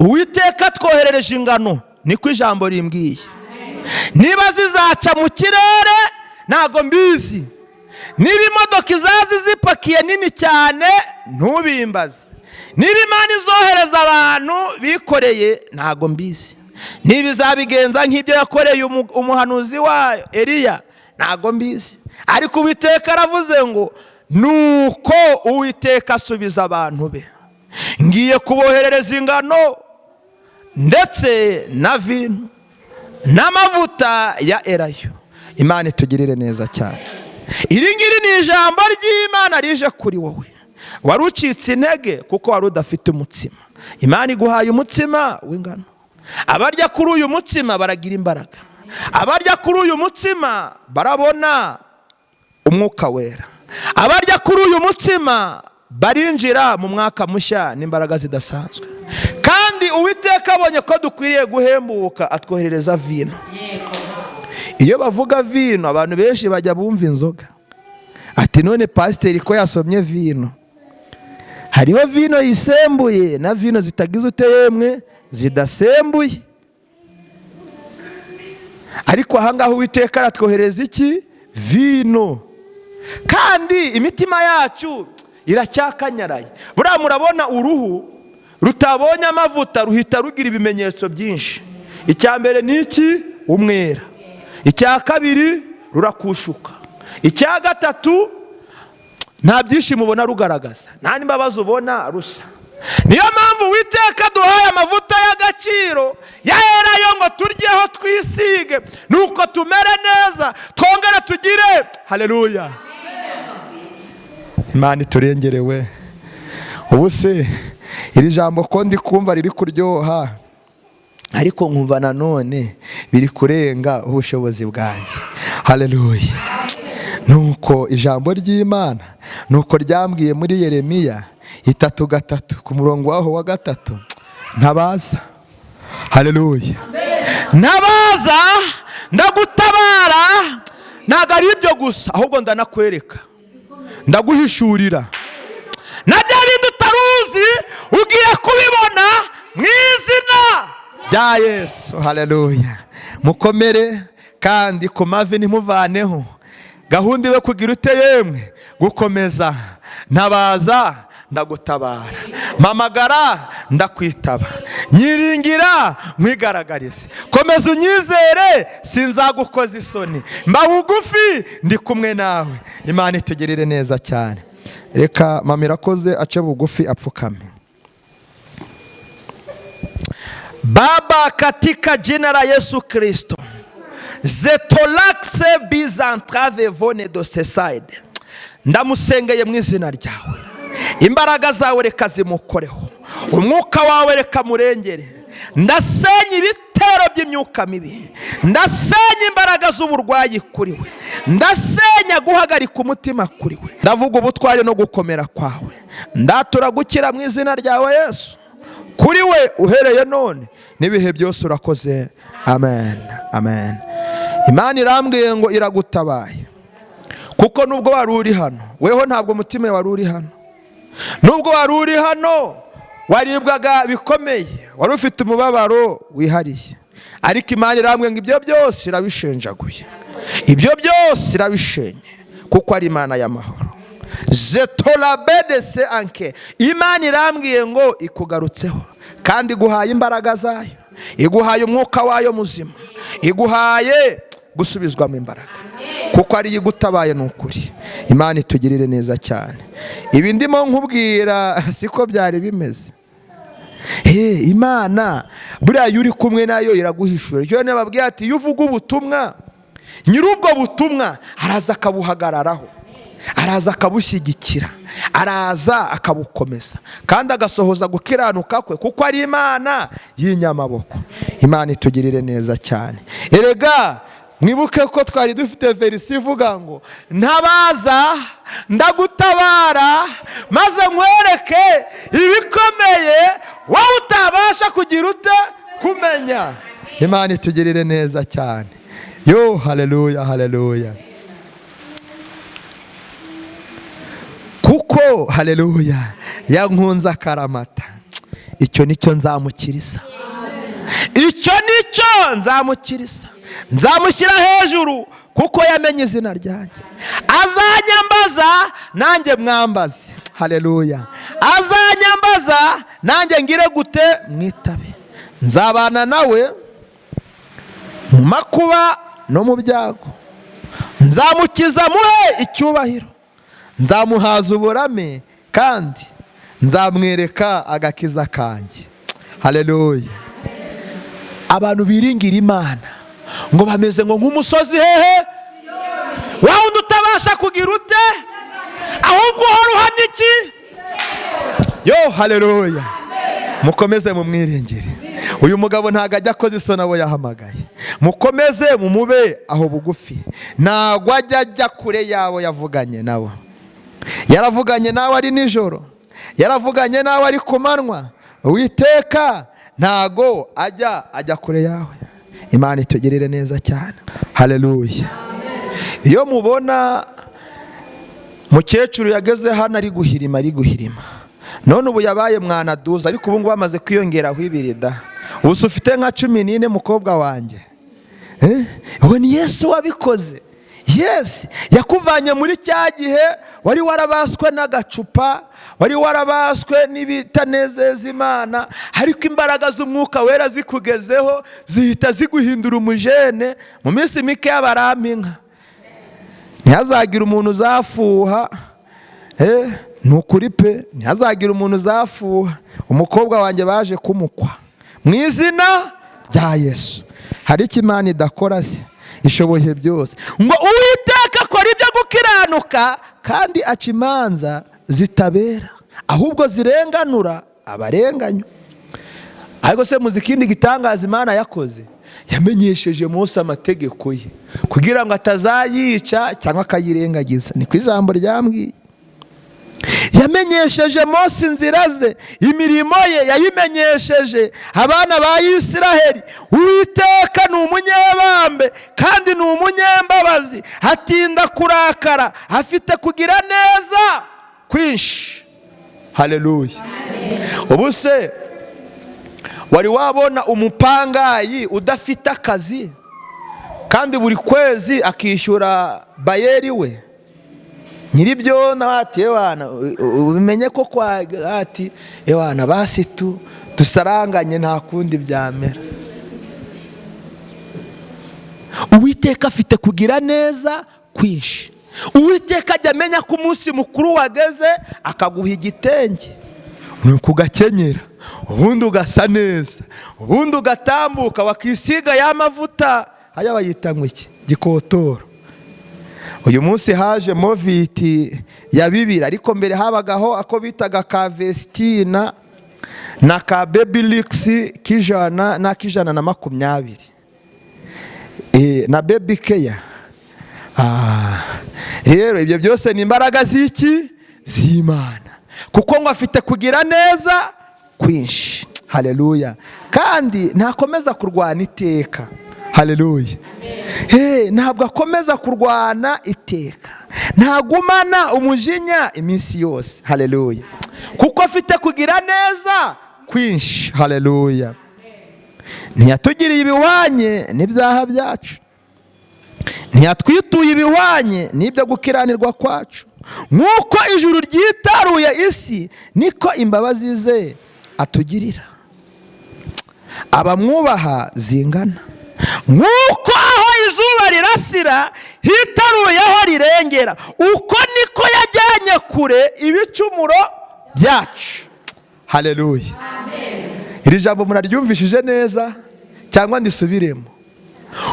Uwiteka twoherereje ingano, niko ijambo rimbwiye. Niba zizaca mu kirere ntago mbizi, niba imodoka izazi zipakiye nini cyane ntubimbaze, niba Imana izohereza abantu bikoreye ntago mbizi, niba izabigenza nk'ibyo yakoreye umuhanuzi wayo Eliya ntago mbizi. Ariko Uwiteka aravuze ngo nuko Uwiteka asubiza abantu be, ngiye kuboherereza ingano ndetse na vino n'amavuta ya elayo. Imana itugirire neza cyane. Iri ngiri ni ijambo ry'Imana rije kuri wowe wari ucitse intege kuko wari udafite umutsima. Imana iguhaye umutsima w'ingano. Abarya kuri uyu mutsima baragira imbaraga, abarya kuri uyu mutsima barabona umwuka wera, abarya kuri uyu mutsima barinjira mu mwaka mushya n'imbaraga zidasanzwe. Kandi Uwiteka abonye ko dukwiriye guhembuka atwoherereza vino. Iyo bavuga vino abantu benshi bajya bumva inzoga, ati none pasiteri ko yasomye vino. Hariho vino yisembuye na vino zitagize uteyemwe zidasembuye. Ariko ahangaha Uwiteka aratwohereza iki? Vino. Kandi imitima yacu iracyakanyaraye. Buriya murabona uruhu rutabonye amavuta ruhita rugira ibimenyetso byinshi. Icya mbere ni iki? Umwera. Icya kabiri rurakushuka. Icya gatatu nta byishimo ubona rugaragaza, nta n'imbabazi ubona rusa. Niyo mpamvu Uwiteka duhaye amavuta y'agaciro ya elayo ngo turyeho twisige, nuko tumere neza twongere tugire haleluya. Imana iturengerewe. Ubu se iri jambo ko ndi kumva riri kuryoha, ariko nkumva nanone biri kurenga ubushobozi bwanjye. Haleluya. Nuko ijambo ry'Imana nuko ryambwiye muri Yeremiya 3:3 ku murongo waho wa 3, ntabaza. Haleluya. Nabaza ndagutabara, ntago ari ibyo gusa ahubwo ndanakwereka, ndaguhishurira na bya bindi utaruzi ugiye kubibona mu izina rya Yesu. Haleluya. Mukomere kandi ku mavi ntimuvaneho gahunda yo kugira uteyemwe gukomeza. Ntabaza ndagutabara, mamagara ndakwitaba, nyiringira mwigaragarize, komeza unyizere sinzagukoza isoni, mba bugufi ndi kumwe nawe. Imana itugirire neza cyane. Reka mama irakoze ace bugufi apfukame. Baba, katika jina la Yesu Kristo, zetolakse bizantrave vone doseside, ndamusengeye mu izina ryawe. Imbaraga zawe reka zimukoreho, umwuka wawe reka murengere. Ndasenya ibitero by'imyuka mibi, ndasenya imbaraga z'uburwayi kuri we, ndasenya guhagarika umutima kuri we. Ndavuga ubutwari no gukomera kwawe, ndatura gukira mu izina ryawe Yesu. Kuri we uhereye none n'ibihe byose urakoze. Amen, amen. Imana irambwiye ngo iragutabaye, kuko nubwo wari uri hano, weho ntabwo umutima wari uri hano. Nubwo wari uri hano waribwaga bikomeye, wari ufite umubabaro wihariye, ariko Imana irambwiye ngo ibyo byose irabishenjaguye, ibyo byose irabishenye, kuko ari Imana y'amahoro. Zetolabedese anke. Imana irambwiye ngo ikugarutseho kandi iguhaye imbaraga zayo, iguhaye umwuka wayo muzima, iguhaye gusubizwamo imbaraga, kuko ari igutabaye n'ukuri. Imana itugirire neza cyane. Ibi ndimo nkubwira siko byari bimeze. Imana buriya uri kumwe nayo iraguhishura. Cyo nababwiye ati iyo uvuga ubutumwa, nyir'ubwo butumwa araza akabuhagararaho, araza akabushyigikira, araza akabukomeza kandi agasohoza gukiranuka kwe kuko ari Imana y'inyamaboko. Imana itugirire neza cyane. Erega mwibuke ko twari dufite verisi ivuga ngo ntabaza ndagutabara maze nkwereke ibikomeye wowe utabasha kugira ute kumenya. Imana itugirire neza cyane. Yo, haleluya, haleluya. Kuko haleluya yankunze akaramata, icyo nicyo nzamukiriza, icyo nicyo nzamukiriza, nzamushyira hejuru kuko yamenye izina ryanjye. Azanyambaza nanjye mwambaze, haleluya. Azanyambaza nanjye ngire gute mwitabe. Nzabana nawe mu makuba no mu byago, nzamukiza muhe icyubahiro, nzamuhaza uburame kandi nzamwereka agakiza kanjye. Haleluya. Abantu biringira Imana ngo bameze ngo nk'umusozi hehe wa wundi utabasha kugira ute ahubwo uhora uhamya iki. Yo, haleluya. Mukomeze mumwiringire. Uyu mugabo ntago ajya akoze isoni abo yahamagaye. Mukomeze mumube aho bugufi, ntago ajya kure yabo yavuganye nabo. Yaravuganye nawe ari nijoro, yaravuganye nawe ari ku manywa. Uwiteka ntago ajya kure yawe. Imana itugirire neza cyane. Haleluya. Iyo mubona mukecuru yageze hano ari guhirima, none ubu yabaye mwanaduza, ariko ubu ngubu bamaze kwiyongeraho ibirida. Ubu ufite nka 14 mukobwa wanjye. Uwo ni Yesu wabikoze. Yes, yakuvanye muri cya gihe wari warabaswe n'agacupa, wari warabaswe n'ibitanezeza Imana, ariko imbaraga z'umwuka wera zikugezeho zihita ziguhindura umujene. Mu minsi mike y'abaraminka ntihazagira umuntu uzafuha. Nukuri pe, ntihazagira umuntu uzafuha. Umukobwa wanjye baje kumukwa mu izina rya Yesu. Hari icyo Imana idakora se? Ishoboye byose. Ngo Uwiteka akora ibyo gukiranuka kandi aca imanza zitabera, ahubwo zirenganura abarenganywa. Ariko se muzi ikindi gitangaza Imana yakoze? Yamenyesheje Mose amategeko ye kugira ngo atazayica cyangwa akayirengagiza. Niko ijambo ryambwiye. Yamenyesheje Mose inzira ze, imirimo ye yayimenyesheje abana ba Isiraheli. Uwiteka ni umunyebambe kandi ni umunyembabazi, atinda kurakara, afite kugira neza kwinshi. Haleluya. Ubu se wari wabona umupangayi udafite akazi kandi buri kwezi akishyura bayeri we? Nyiribyo nabati ewana ubimenye ko kwa ati ewana basi dusaranganye nta kundi byamera. Uwiteka afite kugira neza kwinshi. Uwiteka ajya amenya ko umunsi mukuru wageze akaguha igitenge nukugakenyera, ubundi ugasa neza, ubundi ugatambuka wakisiga y'amavuta aya bayita ngo iki gikotoro. Uyu munsi haje moviti ya 2, ariko mbere habagaho ako bitaga ka vestina na ka babylix kijana na kijana na 20 na baby care. Rero ibyo byose ni imbaraga z'iki z'Imana, kuko ngo afite kugira neza kwinshi. Haleluya. Kandi ntakomeza kurwana iteka. Haleluya. Ntabwo akomeza kurwana iteka, ntagumana umujinya iminsi yose. Haleluya. Kuko afite kugira neza kwinshi. Haleluya. Ntiyatugiriye ibihwanye n'ibyaha byacu, ntiyatwituye ibihwanye n'ibyo gukiranirwa kwacu. Nk'uko ijuru ryitaruye isi, niko imbabazi ze atugirira abamwubaha zingana. Nk'uko aho izuba rirasira hitaruye aho rirengera, uko niko yajyanye kure ibicumuro byacu. Haleluya. Iri jambo muraryumvishije neza cyangwa ndisubiremo?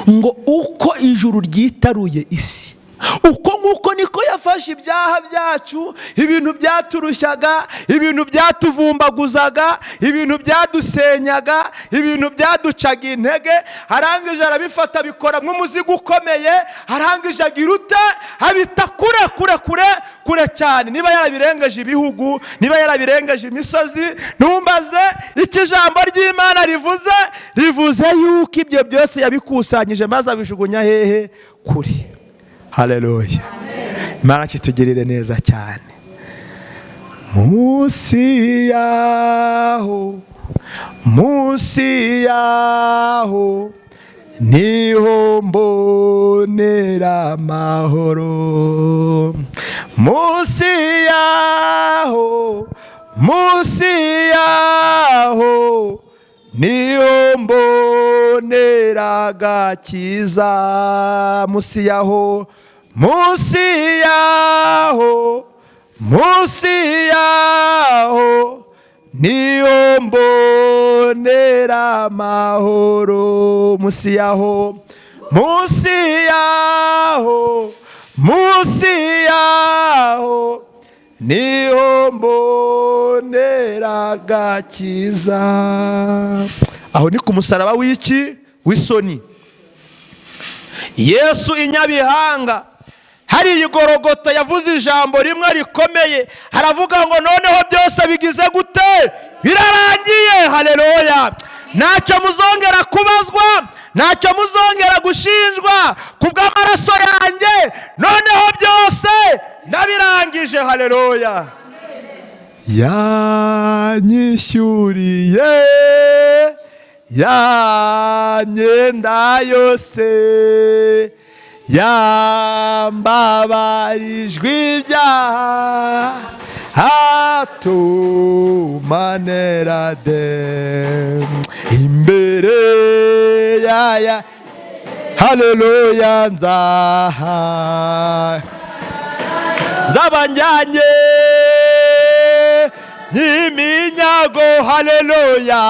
Ngo uko ijuru ryitaruye isi, uko nguko niko yafashe ibyaha byacu, ibintu byaturushyaga, ibintu byatuvumbaguzaga, ibintu byadusenyaga, ibintu byaducaga intege, arangije arabifata bikora nk'umuzigo ukomeye, arangije agira ute, abita kure cyane. Niba yarabirengeje ibihugu, niba yarabirengeje imisozi, ntumbaze icyo ijambo ry'Imana rivuze yuko ibyo byose yabikusanyije maze abishugunya hehe? Kuri. Haleluya. Imana kitugirire neza cyane. Munsi yaho niho mbonera amahoro. Munsi yaho niho mbonera agakiza. Munsi yaho niho mbonera amahoro. Munsi yaho niho mbonera agakiza. Aho ni ku musaraba w'iki? W'isoni. Yesu inyabihanga hari igorogota yavuze ijambo rimwe rikomeye, haravuga ngo noneho byose bigize gute? Birarangiye. Haleluya. Ntacyo muzongera kubazwa, ntacyo muzongera gushinjwa kubw'amaraso yanjye, noneho byose nabirangije. Haleluya. Yanyishyuriye ya myenda yose, yambabarijwe ibyaha, atumanera de imbere ya haleluya nzaha zabanjanye n'iminyago. Haleluya.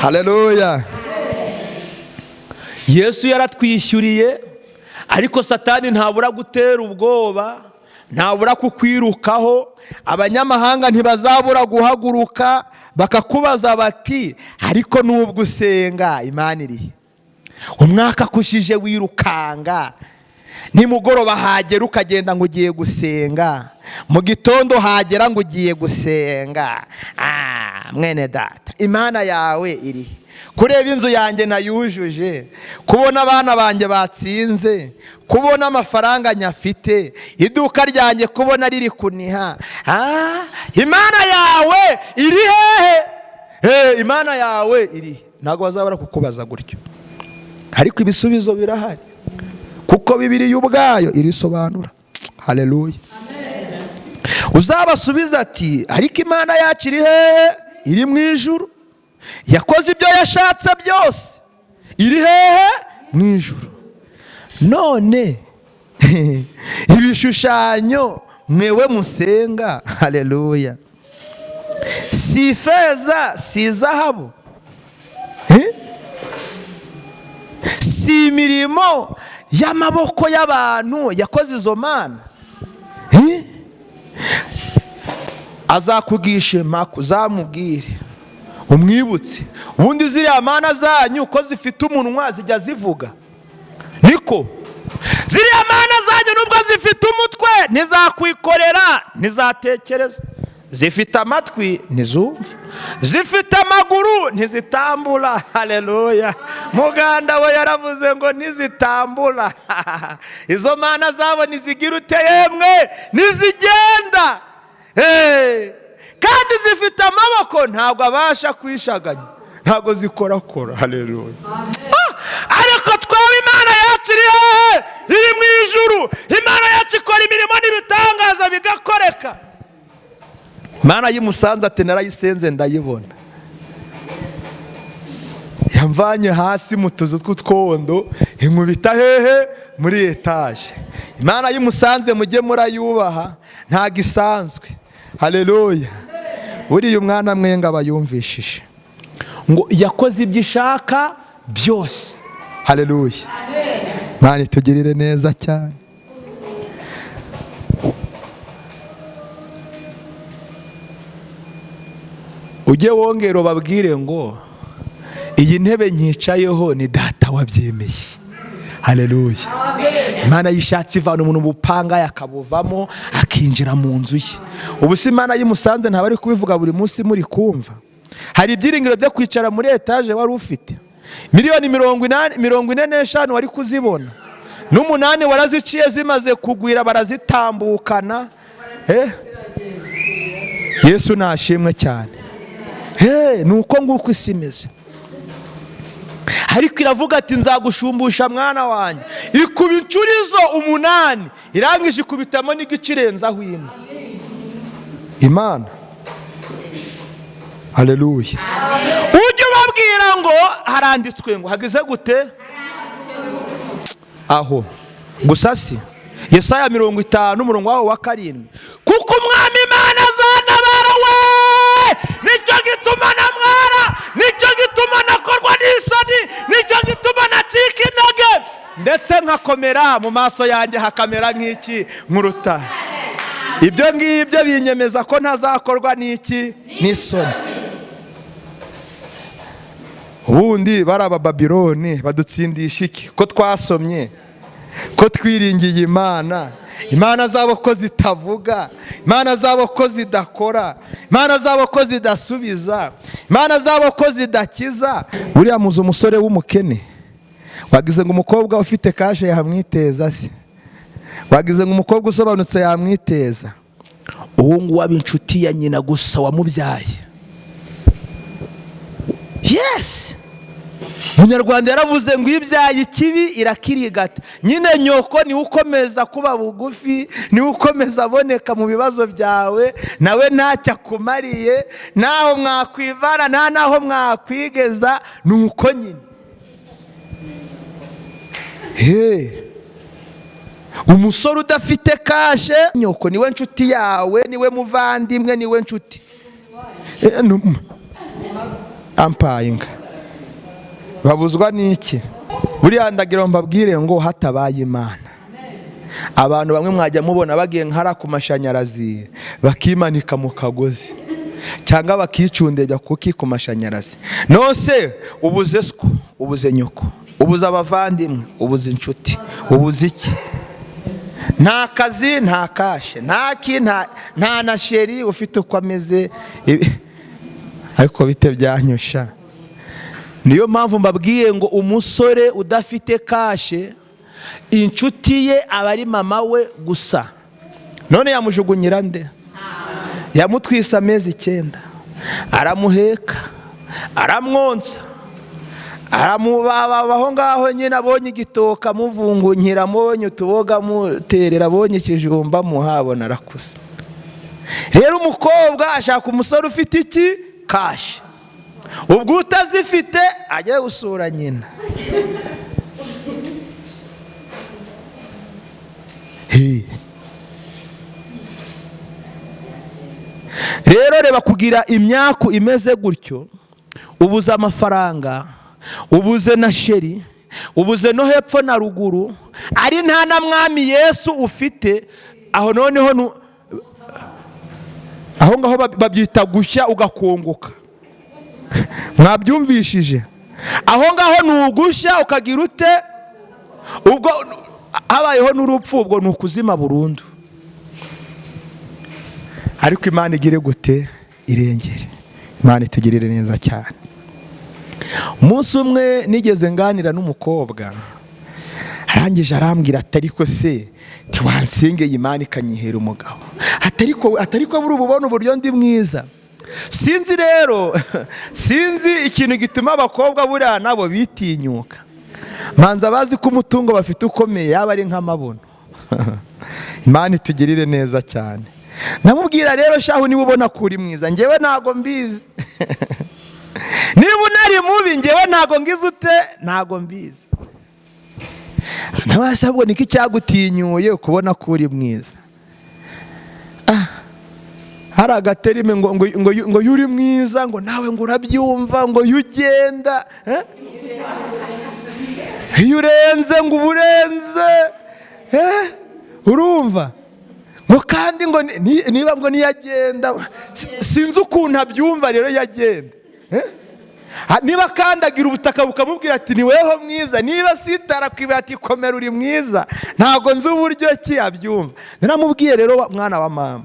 Haleluya. Yesu yaratwishyuriye, ariko Satani ntabura gutera ubwoba, ntabura kukwirukaho. Abanyamahanga ntibazabura guhaguruka bakakubaza bati ariko nubwo usenga Imana irihe? Umwaka kushije wirukanga, nimugoroba hagera ukagenda ngo ugiye gusenga, mu gitondo hagera ngo ugiye gusenga. Mwene data, Imana yawe iri kureba inzu yanjye nayujuje, kubona abana banjye batsinze, kubona amafaranga nyafite, iduka ryanjye kubona riri kuniha. Imana yawe iri hehe? Imana yawe iri. Ntabwo bazabura kukubaza gutyo, ariko ibisubizo birahari, kuko Bibiliya ubwayo irisobanura. Haleluya. Uzabasubiza ati ariko Imana yacu iri hehe? Iri mu ijuru. Yakoze ibyo yashatse byose, iri hehe? Mu ijuru. None ibishushanyo mwewe musenga, haleluya, si feza si zahabu, si imirimo y'amaboko y'abantu yakoze izo mana. Azakugisha impaka, uzamubwire, umwibutse. Ubundi ziriya mana zanyu ko zifite umunwa zijya zivuga, niko ziriya mana zanyu nubwo zifite umutwe ntizakwikorera, ntizatekereza. Zifite amatwi ntizumva, zifite amaguru ntizitambura. Haleluya. Muganda we yaravuze ngo ntizitambura. Izo mana zabo nizigira ute yemwe? Nizigenda. Kandi zifite amaboko ntabwo abasha kwishaganya, ntabwo zikorakora. Haleluya. Ariko twawe Imana yacu iri hehe? Iri mu ijuru. Imana yacu ikora imirimo n'ibitangaza bigakoreka. Imana y'Umusanzu ati narayisenze ndayibona, yamvanye hasi mu tuzu tw'utwondo inkubita hehe? Muri etaje. Imana y'Umusanzu mujye murayubaha, ntago isanzwe. Haleluya. Uriya umwana mwenga bayumvishije ngo yakoze ibyo ishaka byose. haleluya. Imana itugirire neza cyane. Ujye wongera ubabwire ngo iyi ntebe nyicayeho ni data wabyemeye. Haleluya. Imana yishatse ivana umuntu bupanga yakabuvamo akinjira mu nzu ye. Ubu si Imana y'Umusanzu ntabwo ari kubivuga buri munsi muri kumva. Hari ibyiringiro byo kwicara muri etaje wari ufite miliyoni 45 wari kuzibona, n'umunani waraziciye zimaze kugwira barazitambukana. Yesu nashimwe cyane. Nuko nguko isi imeze. Ariko iravuga ati nzagushumbusha mwana wanjye, ikuba incurizo 8 irangije ikubitamo n'igikirenzaho ino. Imana, haleluya. Ujye ubabwira ngo haranditswe ngo hagize gute aho gusa si Yesaya 50 umurongo waho wa 7, kuko umwami Imana azantabara we, nicyo gituma namwara, nicyo gituma nakorwa n'isoni, nicyo gituma nacika intege, ndetse nkakomera mu maso yanjye hakamera nk'iki, nk'urutare. Ibyo ngibyo binyemeza ko ntazakorwa n'iki, n'isoni. Ubundi bari Abababiloni badutsindisha iki? Ko twasomye ko twiringiye Imana, Imana zabo ko zitavuga, Imana zabo ko zidakora, Imana zabo ko zidasubiza, Imana zabo ko zidakiza. Buriya muzi umusore w'umukene wagize ngo umukobwa ufite kashe yamwiteza se, wagize ngo umukobwa usobanutse yamwiteza. Uwo ngo waba inshuti ya nyina gusa wamubyaye. Yes, Munyarwanda yaravuze ngo ibyaye ikibi irakirigata. Nyine nyoko ni ukomeza kuba bugufi, ni ukomeza aboneka mu bibazo byawe, nawe ntacyo akumariye, naho mwakwivana nta naho mwakwigeza, nuko nyine. Umusore udafite kashe, nyoko niwe nshuti yawe, niwe muvandimwe, niwe nshuti. Ampayinga babuzwa n'iki? Buriya ndagira mbabwire ngo hatabaye Imana, abantu bamwe mwajya mubona bagiye nkara ku mashanyarazi bakimanika mu kagozi cyangwa bakicundebya kuki ku mashanyarazi. Nose ubuze sko, ubuze nyoko, ubuze abavandimwe, ubuze inshuti, ubuze iki? Nta kazi, nta kashe, nta na sheri ufite uko ameze. Ariko bite byanyusha. Niyo mpamvu mbabwiye ngo umusore udafite kashe, inshuti ye aba ari mama we gusa. None yamujugunyira nde? Yamutwisa amezi 9, aramuheka, aramwonsa, aramubabaho ngaho nyine, abonye igitoka muvungunyira, abonye utuboga muterera, abonye ikijumba muhabona arakusa. Rero umukobwa ashaka umusore ufite iki? Kashe. Ubwo utazifite ajya gusura nyina. Rero reba kugira imyaku imeze gutyo, ubuze amafaranga, ubuze na sheri, ubuze no hepfo na ruguru, ari nta na mwami Yesu ufite, aho noneho aho ngaho babyita gushya ugakongoka. Mwabyumvishije? Aho ngaho nugushya ukagira ute? Ubwo habayeho n'urupfu, ubwo nukuzima burundu. Ariko Imana igire gute? Irengere. Imana itugirire neza cyane. Umunsi umwe nigeze nganira n'umukobwa, arangije arambwira atariko se tiwansengeye Imana ikanyihera umugabo. Atariko buri ububona uburyo ndi mwiza. Sinzi rero, sinzi ikintu gituma abakobwa buriya nabo bitinyuka. Manza bazi ko umutungo bafite ukomeye yaba ari nk'amabono. Imana itugirire neza cyane. Namubwira rero shahu niba ubona kuri mwiza, njyewe ntago mbizi. Niba unari mubi njyewe ntago ngize ute, ntago mbizi. Nabasabwo niki cyagutinyuye kubona kuri mwiza. Hari agaterime ngo yuri mwiza, ngo nawe ngo urabyumva, ngo yugenda. iyo urenze ngo uburenze urumva ngo kandi ngo niba ngo niyagenda sinzi ukuntu abyumva rero yagenda niba kandagira ubutaka bukamubwira ati ni weho mwiza, niba sitara kwibira ati komera uri mwiza, ntabwo nzi uburyo ki abyumva. Naramubwiye rero mwana wa mama,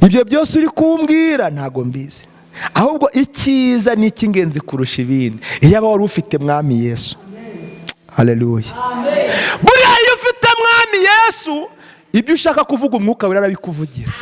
ibyo byose uri kumbwira ntabwo mbizi, ahubwo icyiza ni icy'ingenzi kurusha ibindi iyo aba wari ufite mwami Yesu. Haleluya. Buriya iyo ufite mwami Yesu, ibyo ushaka kuvuga umwuka wera arabikuvugira.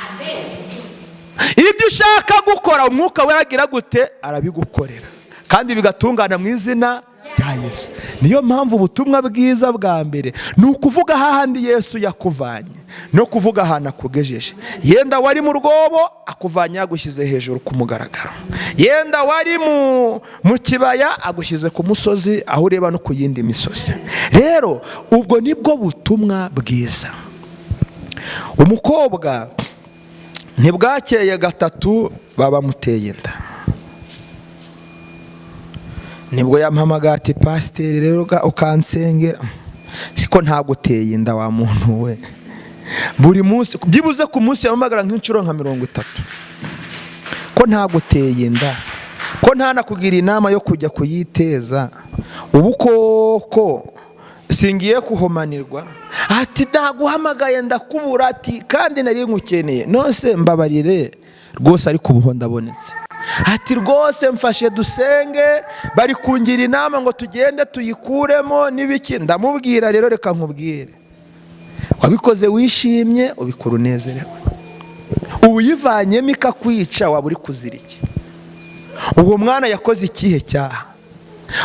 Ibyo ushaka gukora umwuka wera agira gute? Arabigukorera, kandi bigatungana mu izina rya Yesu. Niyo mpamvu ubutumwa bwiza bwa mbere ni ukuvuga hahandi Yesu yakuvanye, no kuvuga ahantu akugejeje. Yenda wari mu rwobo akuvanye yagushyize hejuru ku mugaragaro, yenda wari mu kibaya agushyize ku musozi aho ureba no ku yindi misozi. Rero ubwo nibwo butumwa bwiza. Umukobwa ntibwakeye gatatu babamuteye inda, nibwo yampamagaye ati pasiteri rero ukansengera. Siko ntaguteye inda wa muntu we, buri munsi byibuze ku munsi yampamagara nk'inshuro nka 30, ko ntaguteye inda, ko ntanakugira inama yo kujya kuyiteza. Ubu koko singiye kuhomanirwa, ati ndaguhamagaye ndakubura, ati kandi nari nkukeneye, nose mbabarire rwose ariko ubuho ndabonetse, ati rwose mfashe dusenge, bari kungira inama ngo tugende tuyikuremo n'ibiki. Ndamubwira rero reka nkubwire, wabikoze wishimye ubikora unezerewe, ubu yivanyemo ikakwica waba uri kuzira iki? Uwo mwana yakoze ikihe cyaha?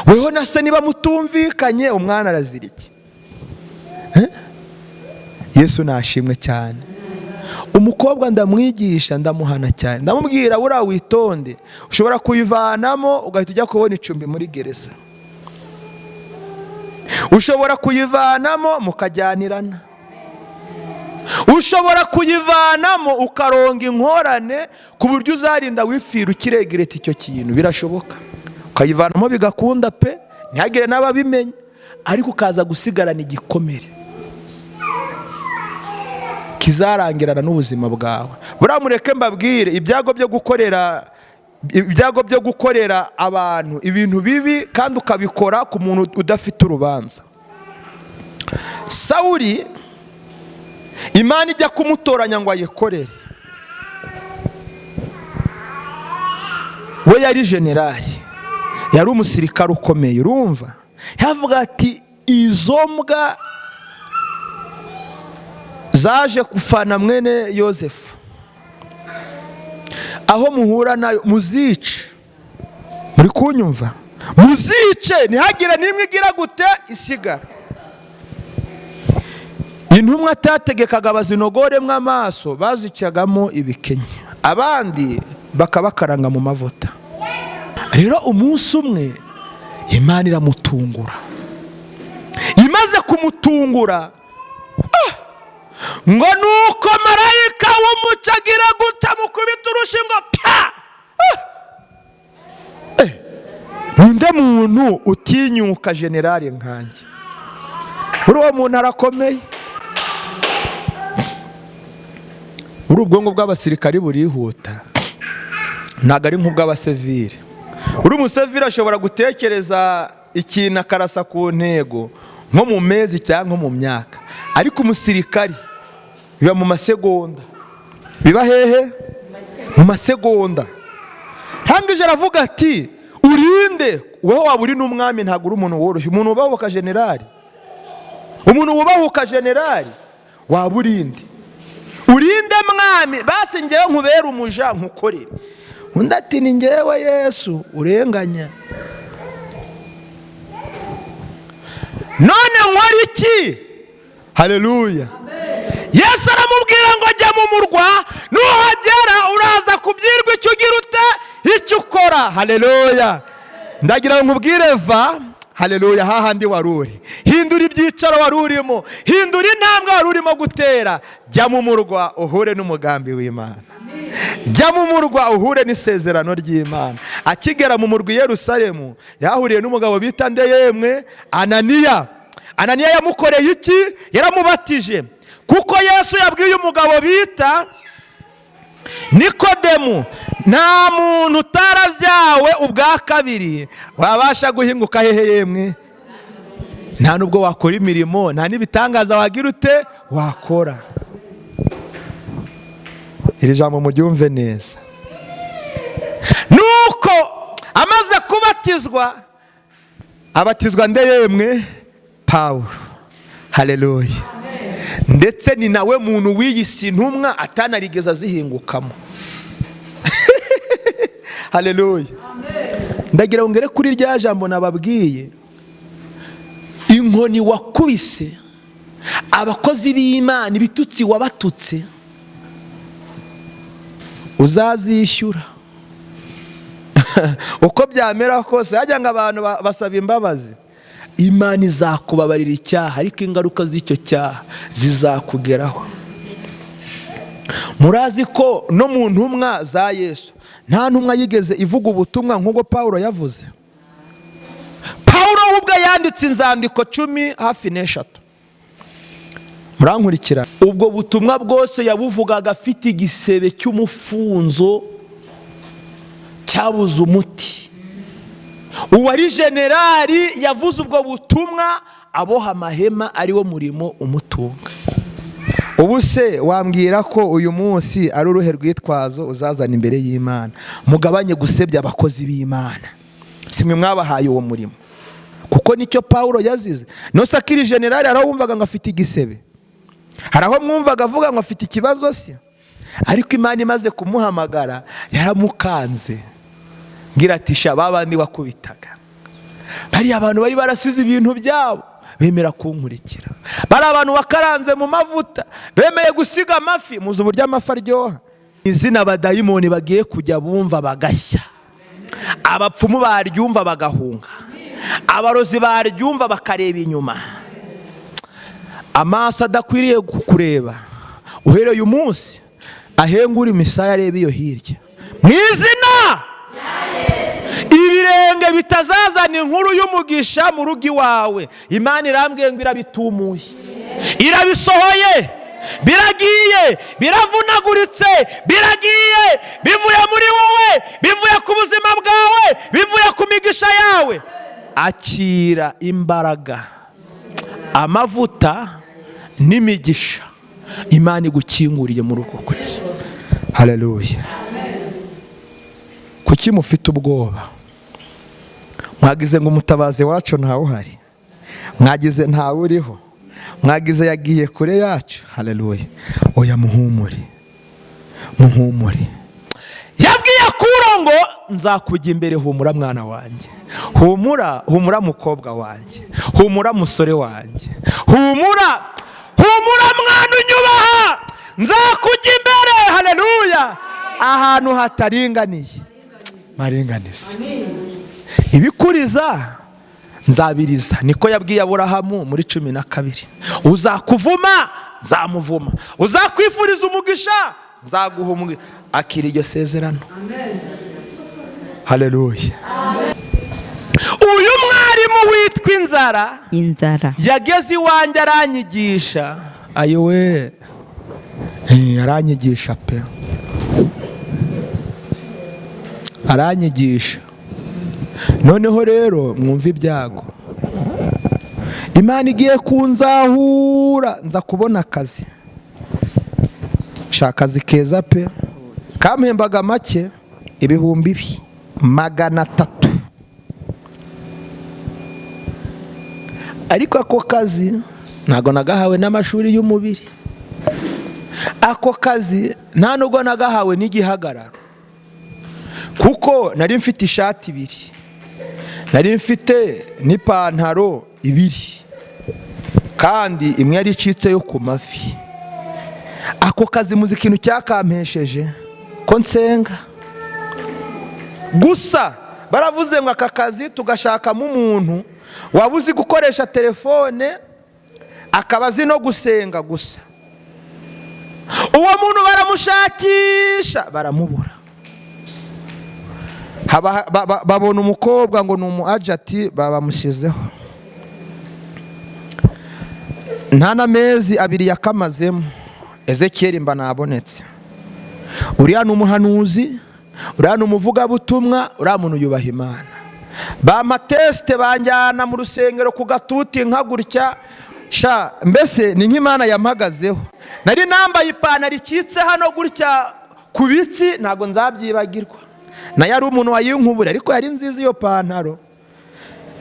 Weho na se niba mutumvikanye umwana arazira iki? Yesu nashimwe cyane. Umukobwa ndamwigisha ndamuhana cyane, ndamubwira buriya witonde, ushobora kuyivanamo ugahita ujya kubona icumbi muri gereza, ushobora kuyivanamo mukajyanirana, ushobora kuyivanamo ukaronga inkorane ku buryo uzarinda wipfira ukiregereta icyo kintu. Birashoboka ukayivanamo bigakunda pe, ntihagire n'ababimenya, ariko ukaza gusigarana igikomere kizarangirana n'ubuzima bwawe. Buriya mureke mbabwire, ibyago byo gukorera abantu ibintu bibi kandi ukabikora ku muntu udafite urubanza. Sawuli Imana ijya kumutoranya ngo ayikorere, we yari generali, yari umusirikare ukomeye. Urumva yavuga ati izo mbwa zaje kufana mwene Yosefu, aho muhura nayo muzice. Muri kunyumva? Muzice, ntihagire nimwe igira gute isigara. Intumwa atategekaga bazinogoremwe amaso, bazicagamo ibikenye, abandi bakabakaranga mu mavuta. Rero umunsi umwe Imana iramutungura, imaze kumutungura ngo nuko marayika w'umucyo agira gute mukubita urushingo pya. Ninde muntu utinyuka generali nkanjye? Uwo muntu arakomeye. Ubwonko bw'abasirikari burihuta, ntabwo ari nk'ubw'abasivili. Umusivili ashobora gutekereza ikintu akarasa ku ntego nko mu mezi cyangwa mu myaka, ariko umusirikari biba mu masegonda. Biba hehe? Mu masegonda. Hangije aravuga ati urinde, wowe waba uri n'umwami, ntabwo uri umuntu woroshye. Umuntu wubahuka generali, waba urinde mwami, basi ngewe nkubera umuja nkukorere. Undi ati ni ngewe Yesu urenganya, none nkora iki? Haleluya. Yesu aramubwira ngo ajya mu murwa, nuhagera uraza kubyirwa icyo ugira ute icyo ukora. Haleluya. Ndagira ngo nkubwire va, haleluya, hahandi wari uri, hindura ibyicaro wari urimo, hindura intambwe wari urimo gutera, jya mu murwa uhure n'umugambi w'Imana. jya mu murwa uhure n'isezerano ry'Imana. Akigera mu murwa i Yerusalemu yahuriye n'umugabo bita yemwe Ananiya. Ananiya yamukoreye iki? Yaramubatije, kuko Yesu yabwiye umugabo bita Nikodemu, nta muntu utarabyawe ubwa kabiri wabasha guhinguka hehe yemwe? Nta nubwo wakora imirimo, nta n'ibitangaza wagira ute wakora. Iri jambo muryumve neza. Nuko amaze kubatizwa, abatizwa yemwe Pawulo. Haleluya. Ndetse ni nawe muntu wiyise intumwa atanarigeze azihingukamo. Haleluya. Ndagira ngo ngere kuri rya jambo nababwiye, inkoni wakubise abakozi b'Imana, ibitutsi wabatutse, uzazishyura. Uko byamera kose, hajya ngo abantu basaba imbabazi, Imana izakubabarira icyaha, ariko ingaruka z'icyo cyaha zizakugeraho. Murazi ko no mu ntumwa za Yesu nta ntumwa yigeze ivuga ubutumwa nk'ubwo Pawulo yavuze. Pawulo ubwo yanditse inzandiko 10 hafi n'eshatu. Murankurikira, ubwo butumwa bwose yabuvugaga afite igisebe cy'umufunzo cyabuze umuti. Uwari generali yavuze ubwo butumwa aboha amahema ari wo murimo umutunga. Ubu se wambwira ko uyu munsi ari uruhe rwitwazo uzazana imbere y'Imana? Mugabanye gusebya abakozi b'Imana, simwe mwabahaye uwo murimo, kuko nicyo Pawulo yazize. Nose akiri generali arawumvaga ngo afite igisebe, haraho mwumvaga avuga ngo afite ikibazo se, ariko Imana imaze kumuhamagara yaramukanze, ngira ati sha babandi wakubitaga, bari abantu bari barasize ibintu byabo bemera kunkurikira, bari abantu bakaranze mu mavuta bemeye gusiga amafi. Muzi uburyo amafi aryoha. Izina abadayimoni bagiye kujya bumva bagashya, abapfumu baryumva bagahunga, abarozi baryumva bakareba inyuma. Amaso adakwiriye kukureba uhereye umunsi ahengura imisaya areba iyo hirya, mu izina ibirenge bitazazana inkuru y'umugisha mu rugo iwawe. Imana irambwiye ngo irabitumuye, irabisohoye, biragiye, biravunaguritse, biragiye, bivuye muri wowe, bivuye ku buzima bwawe, bivuye ku migisha yawe. Akira imbaraga, amavuta n'imigisha Imana igukinguriye muri uko kwezi. Haleluya. Kuki mufite ubwoba? Mwagize ngo umutabazi wacu ntawe uhari, mwagize ntawe uriho, mwagize yagiye kure yacu. Haleluya. Oya, muhumure, muhumure. Yabwiye Kuro ngo nzakujya imbere, humura mwana wanjye, humura, humura mukobwa wanjye, humura musore wanjye, humura, humura mwana unyubaha, nzakujya imbere. Haleluya. Ahantu hataringaniye maringaniza, ibikuriza nzabiriza, niko yabwiye Aburahamu muri 12. Uzakuvuma nzamuvuma, uzakwifuriza umugisha nzaguha umugisha. Akira iryo sezerano. Haleluya. Uyu mwarimu witwa inzara yageze iwanjye aranyigisha. Ayowe, aranyigisha pe, aranyigisha. Noneho rero mwumva ibyago, Imana igiye kunzahura, nza kubona akazi, shaka akazi keza pe, kampembaga make, ibihumbi 300. Ariko ako kazi ntago nagahawe n'amashuri y'umubiri, ako kazi nta nubwo nagahawe n'igihagararo, kuko nari mfite ishati 2, nari mfite n'ipantaro 2, kandi imwe yari icitse yo ku mafi. Ako kazi muzi ikintu cyakampesheje ko nsenga gusa. Baravuze ngo aka kazi tugashakamo umuntu wabuzi gukoresha telefone, akaba azi no gusenga gusa. uwo muntu baramushakisha baramubura. Babona umukobwa ngo ni umu agent babamushyizeho, nta n'amezi abiri yakamazemo Ezechiel mba nabonetse. Uriya ni umuhanuzi, uriya ni umuvugabutumwa, uriya muntu yubaha Imana. Bamateste banjyana mu rusengero ku gatuti nka gutya, mbese ni nk'Imana yampagazeho. Nari nambaye ipantaro icitse hano gutya ku bitsi, ntabwo nzabyibagirwa. Nayo ari umuntu wayinkubura, ariko yari nziza iyo pantaro.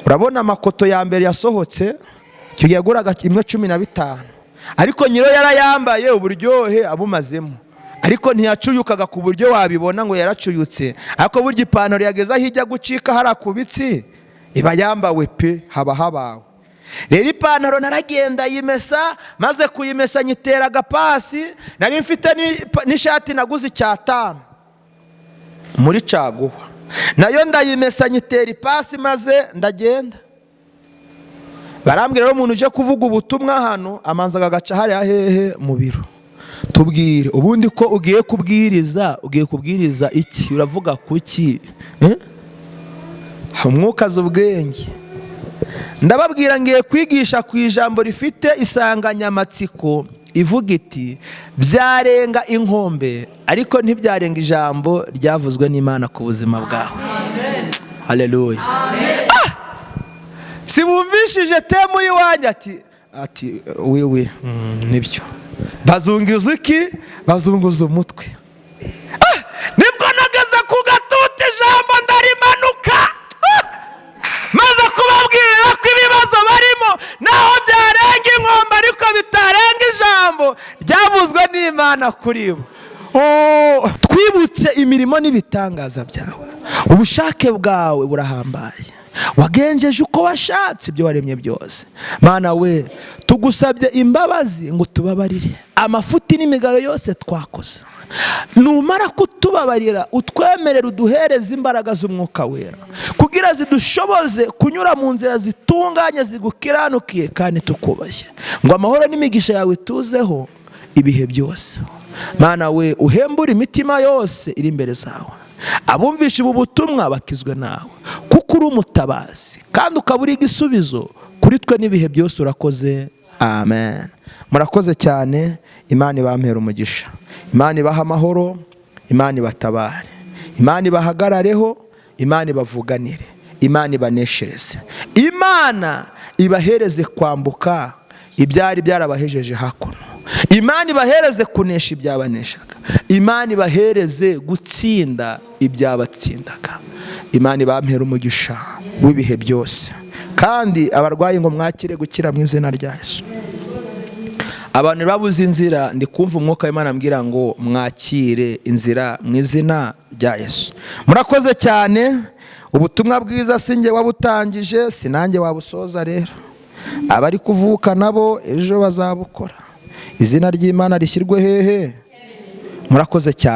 Urabona amakoto ya mbere yasohotse icyo yaguraga 15, ariko nyiro yarayambaye uburyohe abumazemo, ariko ntiyacuyukaga ku buryo wabibona ngo yaracuyutse. Ariko burya ipantaro yageza hirya gucika hari akubitsi iba yambawe pe, haba habawe. Rero ipantaro naragenda yimesa, maze kuyimesa nyitera agapasi. Nari mfite n'ishati naguze cy5 muri caguwa, nayo ndayimesa nyitera ipasi, maze ndagenda. Barambwira rero umuntu uje kuvuga ubutumwa hano amanzaga agaca hariya hehe mu biro. Tubwire ubundi ko ugiye kubwiriza iki, uravuga kuki? Umwuka z'ubwenge. Ndababwira ngiye kwigisha ku ijambo rifite isanganyamatsiko ivuga iti byarenga inkombe ariko ntibyarenga ijambo ryavuzwe n'Imana ku buzima bwawe. Haleluya. Sibumvishije temu y'Iwange ati wiwe nibyo. Bazunguza iki? Bazunguza umutwe. Nibwo nageze ku gatuti ijambo ndarimanuka, maze kubabwira ko ibibazo barimo naho byarenga inkombe ariko bitarenga ijambo ryavuzwe n'Imana kuri bo. Twibutse imirimo n'ibitangaza byawe. Ubushake bwawe burahambaye, wagenjeje uko washatse ibyo waremye byose. Mana we, tugusabye imbabazi ngo tubabarire amafuti n'imigayo yose twakoze. Numara kutubabarira utwemerera uduhereza imbaraga z'umwuka wera kugira zidushoboze kunyura mu nzira zitunganye zigukiranukiye kandi tukubashye, ngo amahoro n'imigisha yawe tuzeho ibihe byose. Mana we, uhembura imitima yose iri imbere zawe. Abumvisha ubu butumwa bakizwe nawe kuko uri umutabazi kandi ukabura igisubizo kuri twe n'ibihe byose. Urakoze. Amen. Murakoze cyane. Imana ibampera umugisha, Imana ibaha amahoro, Imana ibatabare, Imana ibahagarareho, Imana ibavuganire, Imana ibaneshereze, Imana ibahereze kwambuka ibyari byarabahejeje hakuno, Imana ibahereze kunesha ibyabaneshaga, Imana ibahereze gutsinda ibyabatsindaga. Imana ibampera umugisha w'ibihe byose, kandi abarwayi ngo mwakire gukira mu izina rya Yesu. Abantu babuze inzira, ndi kumva umwuka w'Imana ambwira ngo mwakire inzira mu izina rya Yesu. Murakoze cyane. Ubutumwa bwiza sinjye wabutangije, sinanjye wabusoza. Rero abari kuvuka nabo ejo bazabukora. Izina ry'Imana rishyirwe hehe. Murakoze cyane.